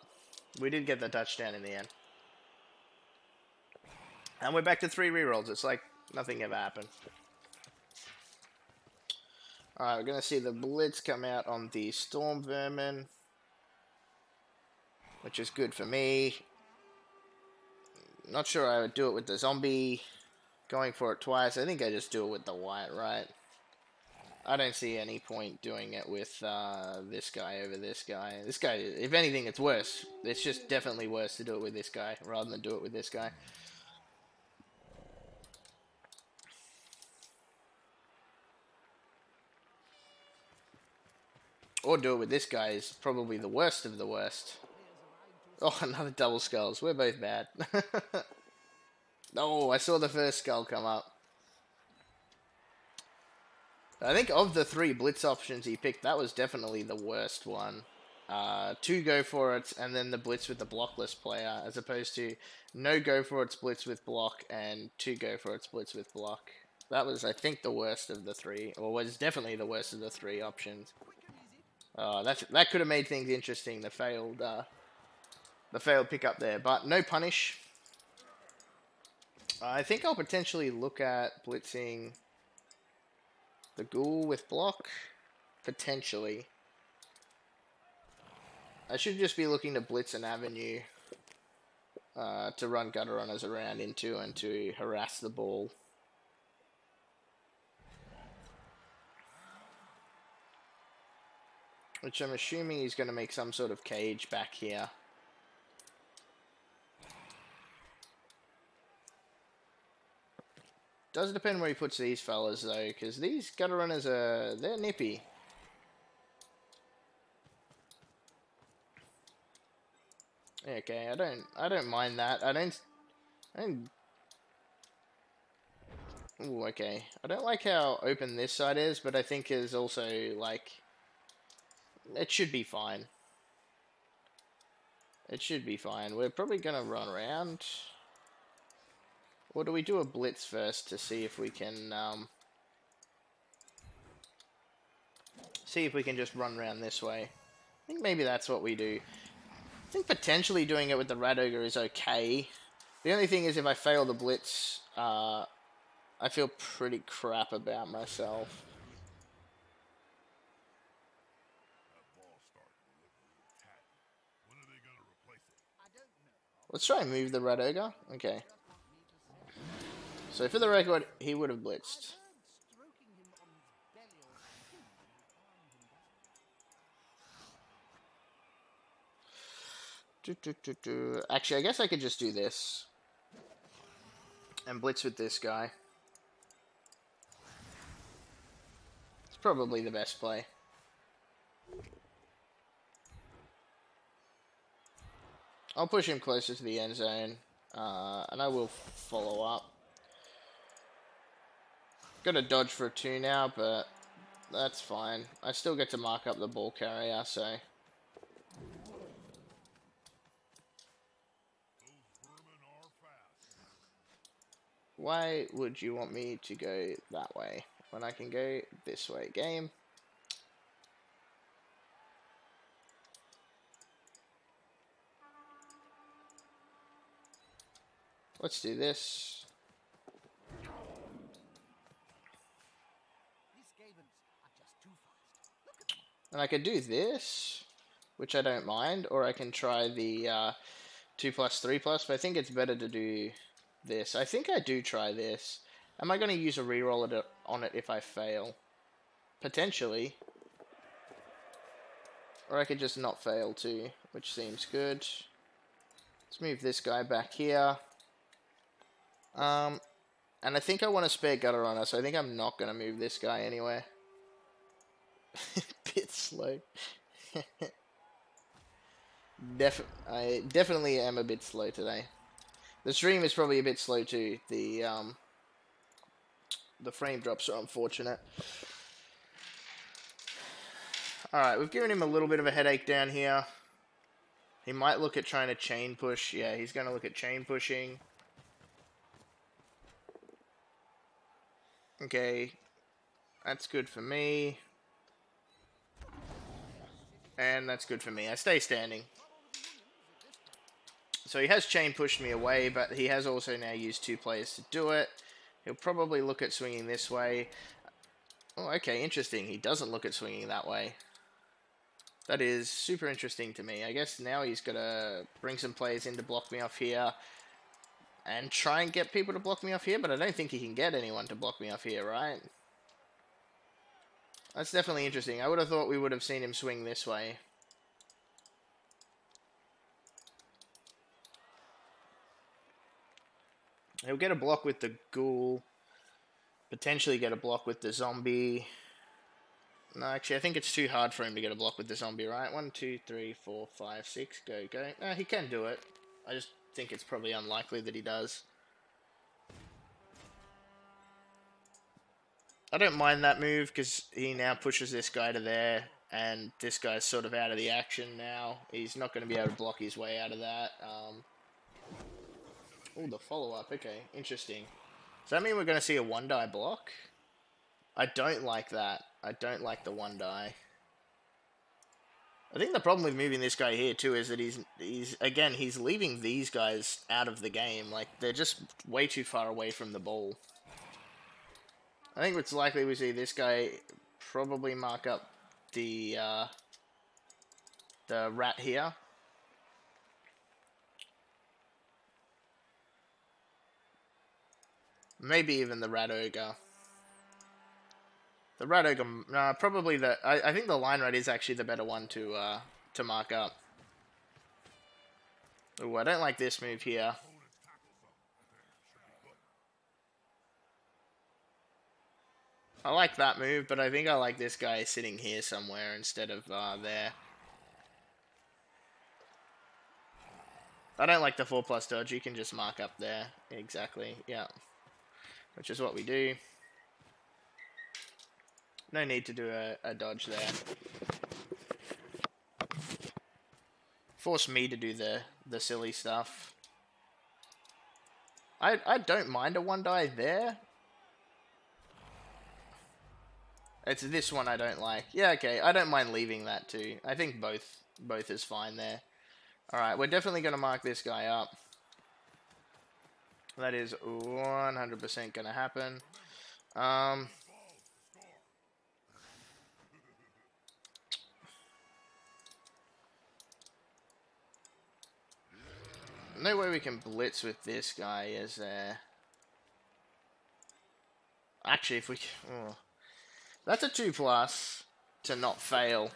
We did get the touchdown in the end. And we're back to 3 rerolls. It's like nothing ever happened. Alright, we're going to see the Blitz come out on the Storm Vermin, which is good for me. Not sure I would do it with the Zombie. Going for it twice. I think I just do it with the White, right? I don't see any point doing it with this guy over this guy. This guy, if anything, it's worse. It's just definitely worse to do it with this guy rather than do it with this guy. Or do it with this guy is probably the worst of the worst. Oh, another double skulls. We're both bad. Oh, I saw the first skull come up. I think of the 3 blitz options he picked, that was definitely the worst one. 2 go for it, and then the blitz with the blockless player, as opposed to no go for its blitz with block, and 2 go for its blitz with block. That was, I think, the worst of the 3, or was definitely the worst of the 3 options. That could have made things interesting, the failed pickup there, but no punish. I think I'll potentially look at blitzing the ghoul with block. Potentially. I should just be looking to blitz an avenue to run gutter runners around into and to harass the ball. Which I'm assuming he's going to make some sort of cage back here. Does depend where he puts these fellas though, because these gutter runners they're nippy. Okay, I don't mind that. I don't. Ooh, okay. I don't like how open this side is, but I think is also like it should be fine. It should be fine. We're probably gonna run around. Or do we do a blitz first to see if we can just run around this way? I think maybe that's what we do. I think potentially doing it with the Rat Ogre is okay. The only thing is if I fail the blitz, I feel pretty crap about myself. Let's try and move the Rat Ogre. Okay. So for the record, he would have blitzed. Actually, I guess I could just do this. And blitz with this guy. It's probably the best play. I'll push him closer to the end zone. And I will follow up. Got to dodge for a 2 now, but that's fine. I still get to mark up the ball carrier, so... Why would you want me to go that way when I can go this way? Game. Let's do this. And I could do this, which I don't mind, or I can try the 2+, 3+, but I think it's better to do this. I think I do try this. Am I going to use a reroll on it if I fail? Potentially. Or I could just not fail too, which seems good. Let's move this guy back here. And I think I want to spare gutter runner, so I think I'm not going to move this guy anywhere. Bit slow. I definitely am a bit slow today. The stream is probably a bit slow too. The frame drops are unfortunate. Alright, we've given him a little bit of a headache down here. He might look at trying to chain push. Yeah, he's going to look at chain pushing. Okay. That's good for me. And that's good for me. I stay standing. So he has chain pushed me away, but he has also now used 2 players to do it. He'll probably look at swinging this way. Oh, okay, interesting. He doesn't look at swinging that way. That is super interesting to me. I guess now he's got to bring some players in to block me off here. And try and get people to block me off here, but I don't think he can get anyone to block me off here, right? That's definitely interesting. I would have thought we would have seen him swing this way. He'll get a block with the ghoul. Potentially get a block with the zombie. No, actually, I think it's too hard for him to get a block with the zombie, right? 1, 2, 3, 4, 5, 6. Go, go. He can do it. I just think it's probably unlikely that he does. I don't mind that move because he now pushes this guy to there, and this guy's sort of out of the action now. He's not going to be able to block his way out of that. Oh, the follow-up. Okay, interesting. Does that mean we're going to see a 1-die block? I don't like that. I don't like the 1-die. I think the problem with moving this guy here too is that he's leaving these guys out of the game. Like, they're just way too far away from the ball. I think it's likely we see this guy probably mark up the rat here. Maybe even the rat ogre. The rat ogre, probably the. I think the line rat is actually the better one to mark up. Ooh, I don't like this move here. I like that move, but I think I like this guy sitting here somewhere instead of there. I don't like the 4+ dodge. You can just mark up there. Exactly, yeah. Which is what we do. No need to do a dodge there. Force me to do the silly stuff. I don't mind a 1-die there. It's this one I don't like. Yeah, okay. I don't mind leaving that too. I think both is fine there. Alright, we're definitely going to mark this guy up. That is 100% going to happen. No way we can blitz with this guy, is there? Actually, if we... Oh. That's a 2+ to not fail.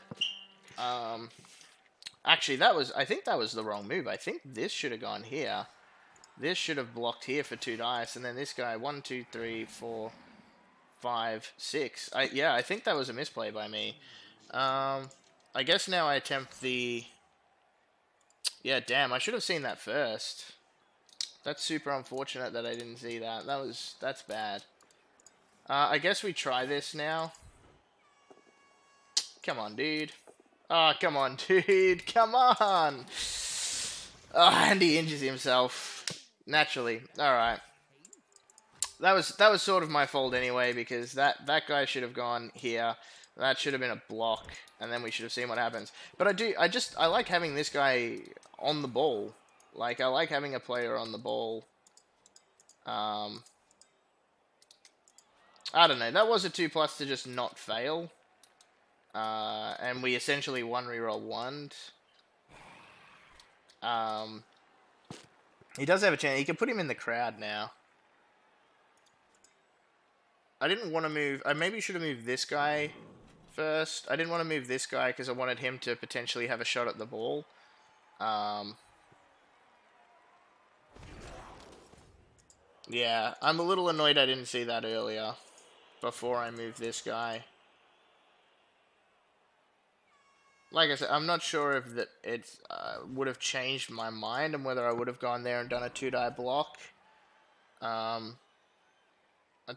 Actually, I think that was the wrong move. I think this should have gone here. This should have blocked here for 2 dice, and then this guy, 1, 2, 3, 4, 5, 6. Yeah, I think that was a misplay by me. I guess now I attempt the... Yeah, damn, I should have seen that first. That's super unfortunate that I didn't see that. That's bad. I guess we try this now. Come on, dude. Oh, come on, dude. Come on. Oh, and he injures himself. Naturally. Alright. That was sort of my fault anyway, because that guy should have gone here. That should have been a block, and then we should have seen what happens. But I like having this guy on the ball. Like, I like having a player on the ball. I don't know. That was a 2+ to just not fail. And we essentially 1 reroll 1. He does have a chance. He can put him in the crowd now. I didn't want to move... I maybe should have moved this guy first. I didn't want to move this guy because I wanted him to potentially have a shot at the ball. Yeah, I'm a little annoyed I didn't see that earlier. Before I moved this guy. Like I said, I'm not sure if it would have changed my mind and whether I would have gone there and done a 2-die block. I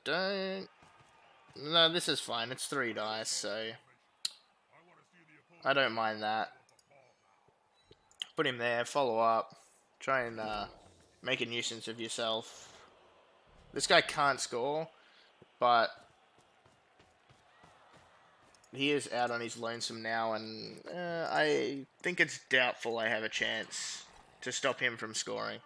don't... No, this is fine. It's 3 dice, so... I don't mind that. Put him there, follow up. Try and make a nuisance of yourself. This guy can't score, but... He is out on his lonesome now, and I think it's doubtful I have a chance to stop him from scoring.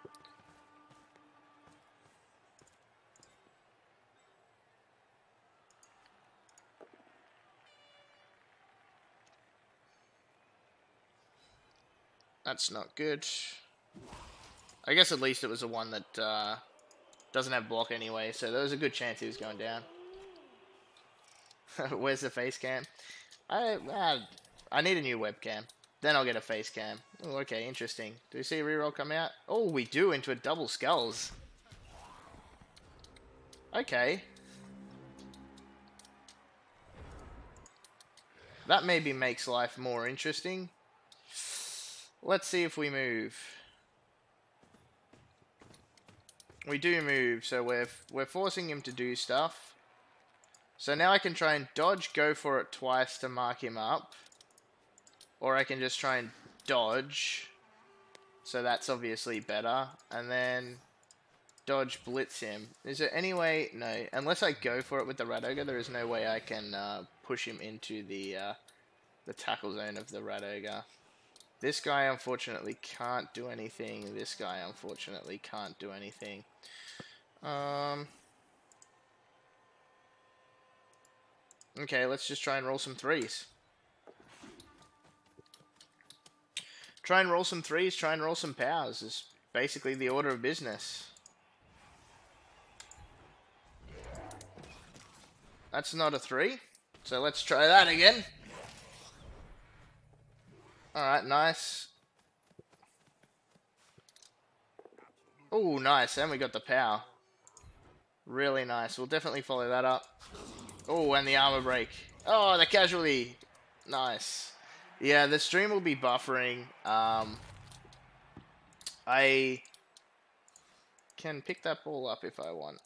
That's not good. I guess at least it was the one that doesn't have block anyway, so there was a good chance he was going down. Where's the face cam? I need a new webcam. Then I'll get a face cam. Oh, okay, interesting. Do we see a reroll come out? Oh, we do, into a double skulls. Okay. That maybe makes life more interesting. Let's see if we move. We do move, so we're forcing him to do stuff. So now I can try and dodge, go for it twice to mark him up. Or I can just try and dodge. So that's obviously better. And then dodge, blitz him. Is there any way? No. Unless I go for it with the Rat Ogre, there is no way I can push him into the the tackle zone of the Rat Ogre. This guy unfortunately can't do anything. This guy unfortunately can't do anything. Okay, let's just try and roll some threes. Try and roll some threes, try and roll some powers is basically the order of business. That's not a 3. So let's try that again. Alright, nice. Oh, nice. And we got the power. Really nice. We'll definitely follow that up. Oh, and the armor break. Oh, the casualty. Nice. Yeah, the stream will be buffering. I can pick that ball up if I want.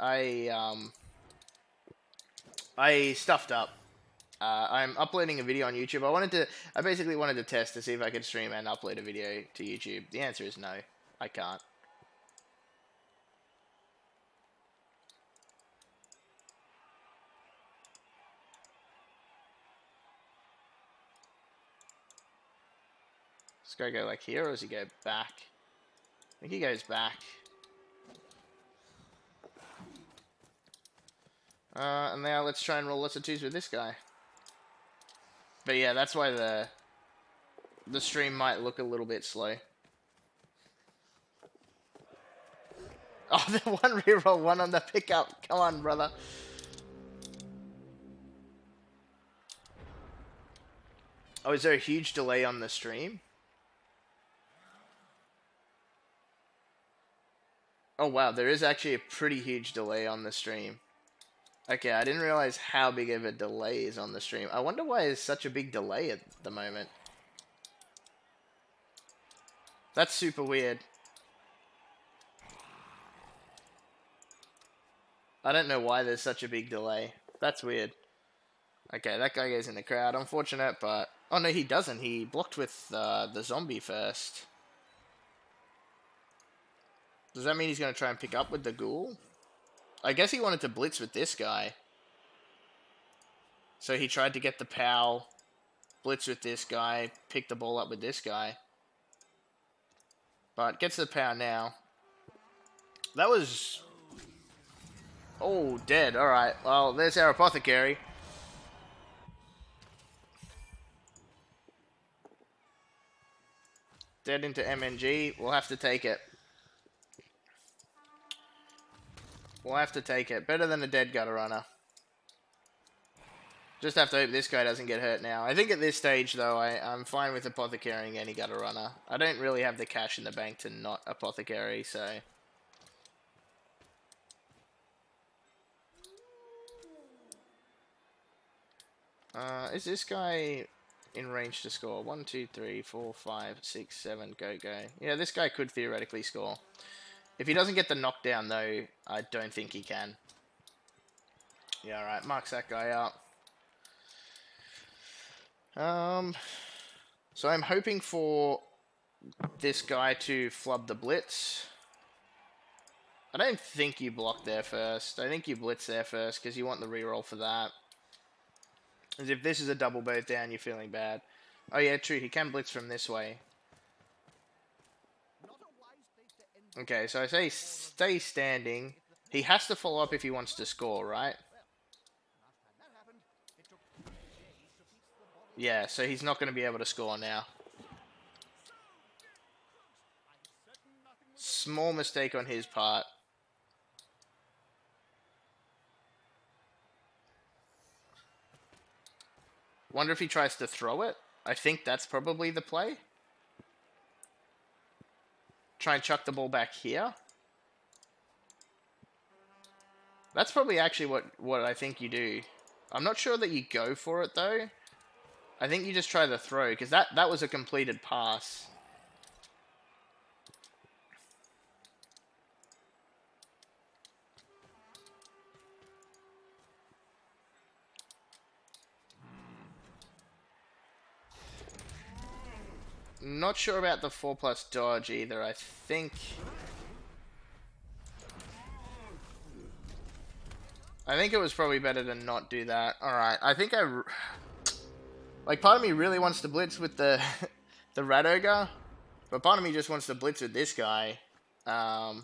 I stuffed up. I'm uploading a video on YouTube. I basically wanted to test to see if I could stream and upload a video to YouTube. The answer is no, I can't. Does this guy go like here, or does he go back? I think he goes back. And now let's try and roll lots of 2s with this guy. But yeah, that's why the stream might look a little bit slow. Oh, the 1 reroll, 1 on the pickup. Come on, brother. Oh, is there a huge delay on the stream? Oh wow, there is actually a pretty huge delay on the stream. Okay, I didn't realize how big of a delay is on the stream. I wonder why there's such a big delay at the moment. That's super weird. I don't know why there's such a big delay. That's weird. Okay, that guy goes in the crowd. Unfortunate, but... Oh no, he doesn't. He blocked with the zombie first. Does that mean he's going to try and pick up with the ghoul? I guess he wanted to blitz with this guy. So he tried to get the POW, blitz with this guy, pick the ball up with this guy. But gets the POW now. That was... Oh, dead. Alright, well, there's our apothecary. Dead into MNG. We'll have to take it. We'll have to take it. Better than a dead gutter runner. Just have to hope this guy doesn't get hurt now. I think at this stage, though, I'm fine with apothecarying any gutter runner. I don't really have the cash in the bank to not apothecary, so... is this guy in range to score? 1, 2, 3, 4, 5, 6, 7, go, go. Yeah, this guy could theoretically score. If he doesn't get the knockdown, though, I don't think he can. Yeah, alright, marks that guy up. So I'm hoping for this guy to flub the blitz. I don't think you block there first. I think you blitz there first, because you want the reroll for that. As if this is a double both down, you're feeling bad. Oh yeah, true, he can blitz from this way. Okay, so I say stay standing. He has to follow up if he wants to score, right? Yeah, so he's not going to be able to score now. Small mistake on his part. Wonder if he tries to throw it. I think that's probably the play. Try and chuck the ball back here. That's probably actually what I think you do. I'm not sure that you go for it, though. I think you just try the throw, because that was a completed pass. Not sure about the 4+ dodge either. I think it was probably better to not do that. Alright, I think Like, part of me really wants to blitz with the the Rat Ogre, but part of me just wants to blitz with this guy. I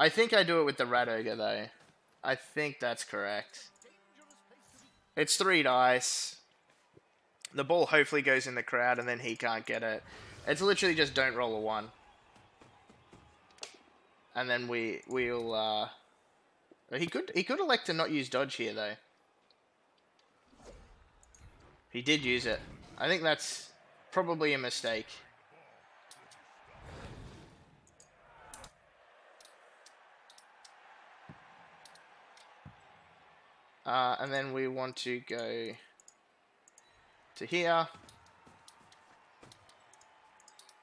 think I do it with the Rat Ogre, though. I think that's correct. It's 3 dice. The ball hopefully goes in the crowd, and then he can't get it. It's literally just don't roll a 1. And then we'll he could elect to not use dodge here, though. He did use it. I think that's probably a mistake. And then we want to go to here.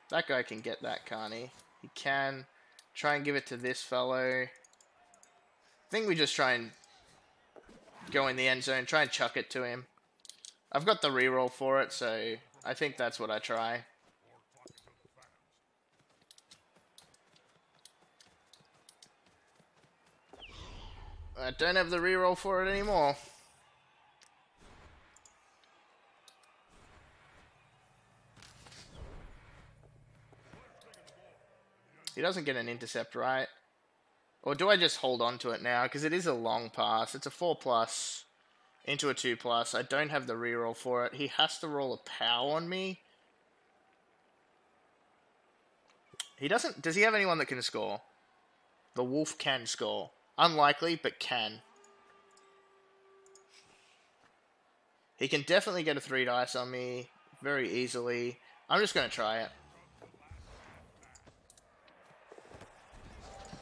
That guy can get that, can't he? He can. Try and give it to this fellow. I think we just try and go in the end zone, try and chuck it to him. I've got the reroll for it, so I think that's what I try. I don't have the reroll for it anymore. He doesn't get an intercept, right? Or do I just hold on to it now? Because it is a long pass. It's a 4+ into a 2+. I don't have the reroll for it. He has to roll a pow on me. He doesn't... Does he have anyone that can score? The Wolf can score. Unlikely, but can. He can definitely get a 3 dice on me very easily. I'm just going to try it.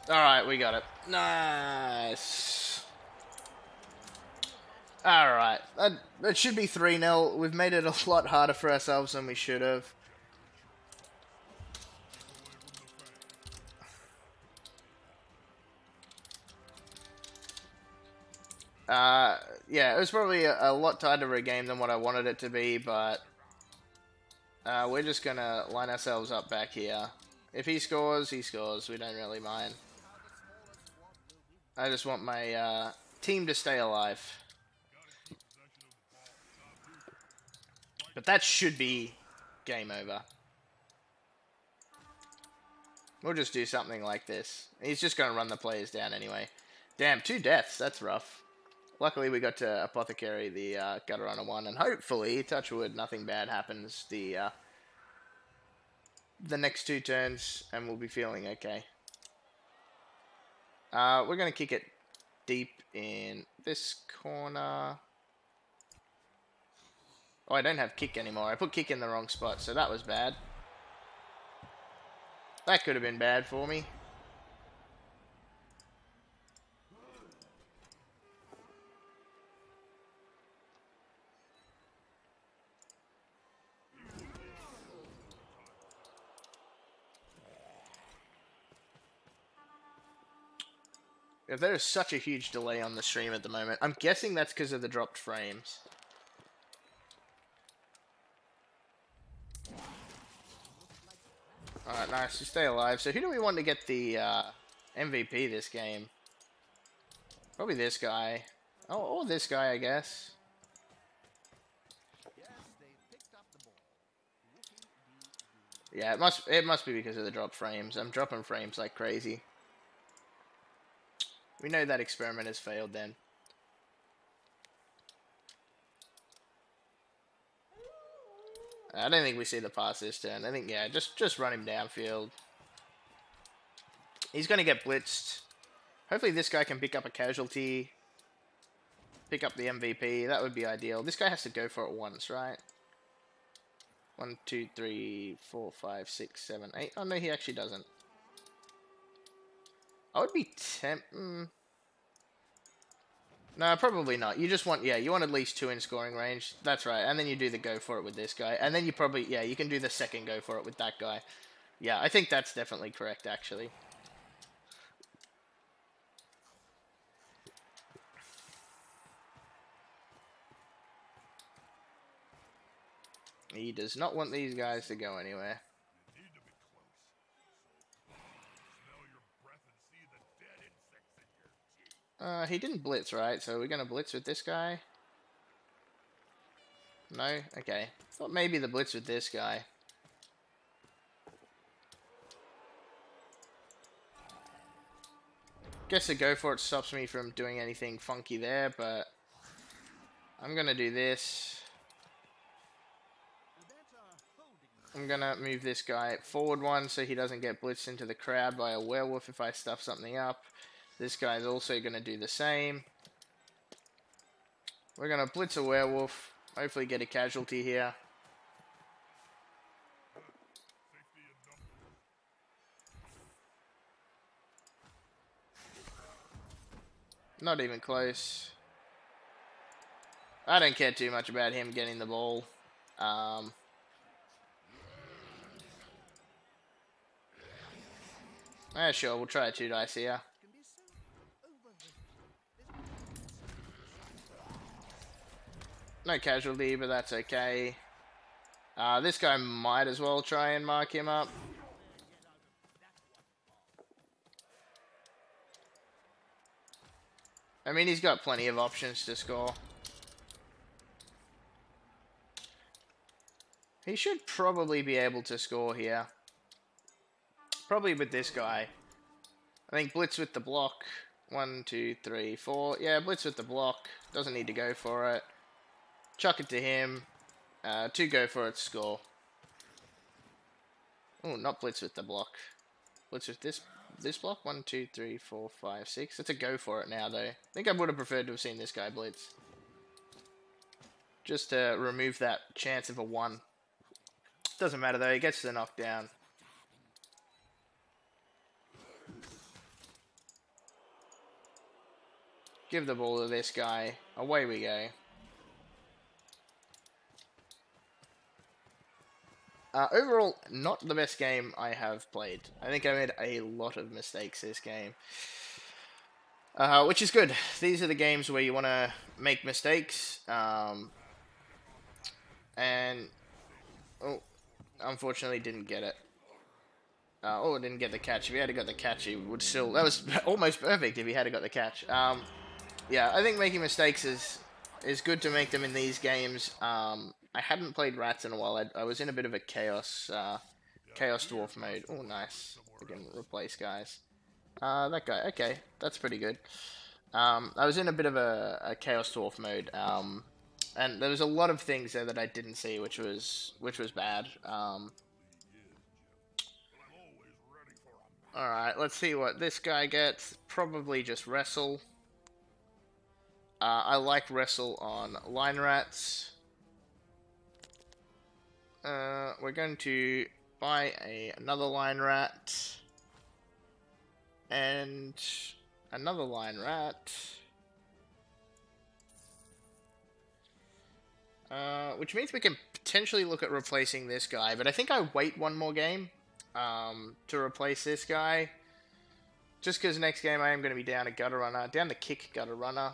Alright, we got it. Nice. Alright, that should be 3-0. We've made it a lot harder for ourselves than we should have. Yeah, it was probably a lot tighter a game than what I wanted it to be, but we're just going to line ourselves up back here. If he scores, he scores. We don't really mind. I just want my team to stay alive. But that should be game over. We'll just do something like this. He's just going to run the players down anyway. Damn, 2 deaths. That's rough. Luckily, we got to Apothecary the Gutter Runner 1, and hopefully, touch wood, nothing bad happens the next 2 turns, and we'll be feeling okay. We're going to kick it deep in this corner. Oh, I don't have kick anymore. I put kick in the wrong spot, so that was bad. That could have been bad for me. If there is such a huge delay on the stream at the moment, I'm guessing that's because of the dropped frames. Alright, nice. You stay alive. So who do we want to get the MVP this game? Probably this guy. Oh, or this guy, I guess. Yeah, it must be because of the drop frames. I'm dropping frames like crazy. We know that experiment has failed then. I don't think we see the pass this turn. I think, yeah, just run him downfield. He's going to get blitzed. Hopefully this guy can pick up a casualty. Pick up the MVP. That would be ideal. This guy has to go for it once, right? 1, 2, 3, 4, 5, 6, 7, 8. Oh, no, he actually doesn't. I would be No, probably not. You just want, yeah, you want at least 2 in scoring range. That's right. And then you do the go for it with this guy. And then you probably, yeah, you can do the second go for it with that guy. Yeah, I think that's definitely correct, actually. He does not want these guys to go anywhere. He didn't blitz, right? So we're going to blitz with this guy. No? Okay. Thought maybe the blitz with this guy. Guess the go for it stops me from doing anything funky there, but I'm gonna do this. I'm gonna move this guy forward one so he doesn't get blitzed into the crowd by a werewolf if I stuff something up. This guy's also gonna do the same. We're gonna blitz a werewolf, hopefully get a casualty here. Not even close. I don't care too much about him getting the ball. Sure, we'll try 2 dice here. No casualty, but that's okay. This guy might as well try and mark him up. I mean, he's got plenty of options to score. He should probably be able to score here. Probably with this guy. I think blitz with the block. 1, 2, 3, 4. Yeah, blitz with the block. Doesn't need to go for it. Chuck it to him. 2 go for it, score. Oh, not blitz with the block. Blitz with this block. 1, 2, 3, 4, 5, 6. That's a go for it now, though. I think I would have preferred to have seen this guy blitz. Just to remove that chance of a 1. Doesn't matter, though. He gets the knockdown. Give the ball to this guy. Away we go. Overall, not the best game I have played. I think I made a lot of mistakes this game. Which is good. These are the games where you want to make mistakes. And... Oh, unfortunately didn't get it. Didn't get the catch. If he had got the catch, he would still... That was almost perfect if he had got the catch. Yeah, I think making mistakes is good to make them in these games. I hadn't played Rats in a while. I was in a bit of a chaos dwarf mode. Oh, nice. We can replace guys. That guy. Okay, that's pretty good. I was in a bit of a chaos dwarf mode. And there was a lot of things there that I didn't see, which was bad. Alright, let's see what this guy gets. Probably just wrestle. I like wrestle on line rats. We're going to buy another line rat. And another line rat. Which means we can potentially look at replacing this guy, but I think I wait one more game to replace this guy. Just because next game I am going to be down a gutter runner, down the kick gutter runner.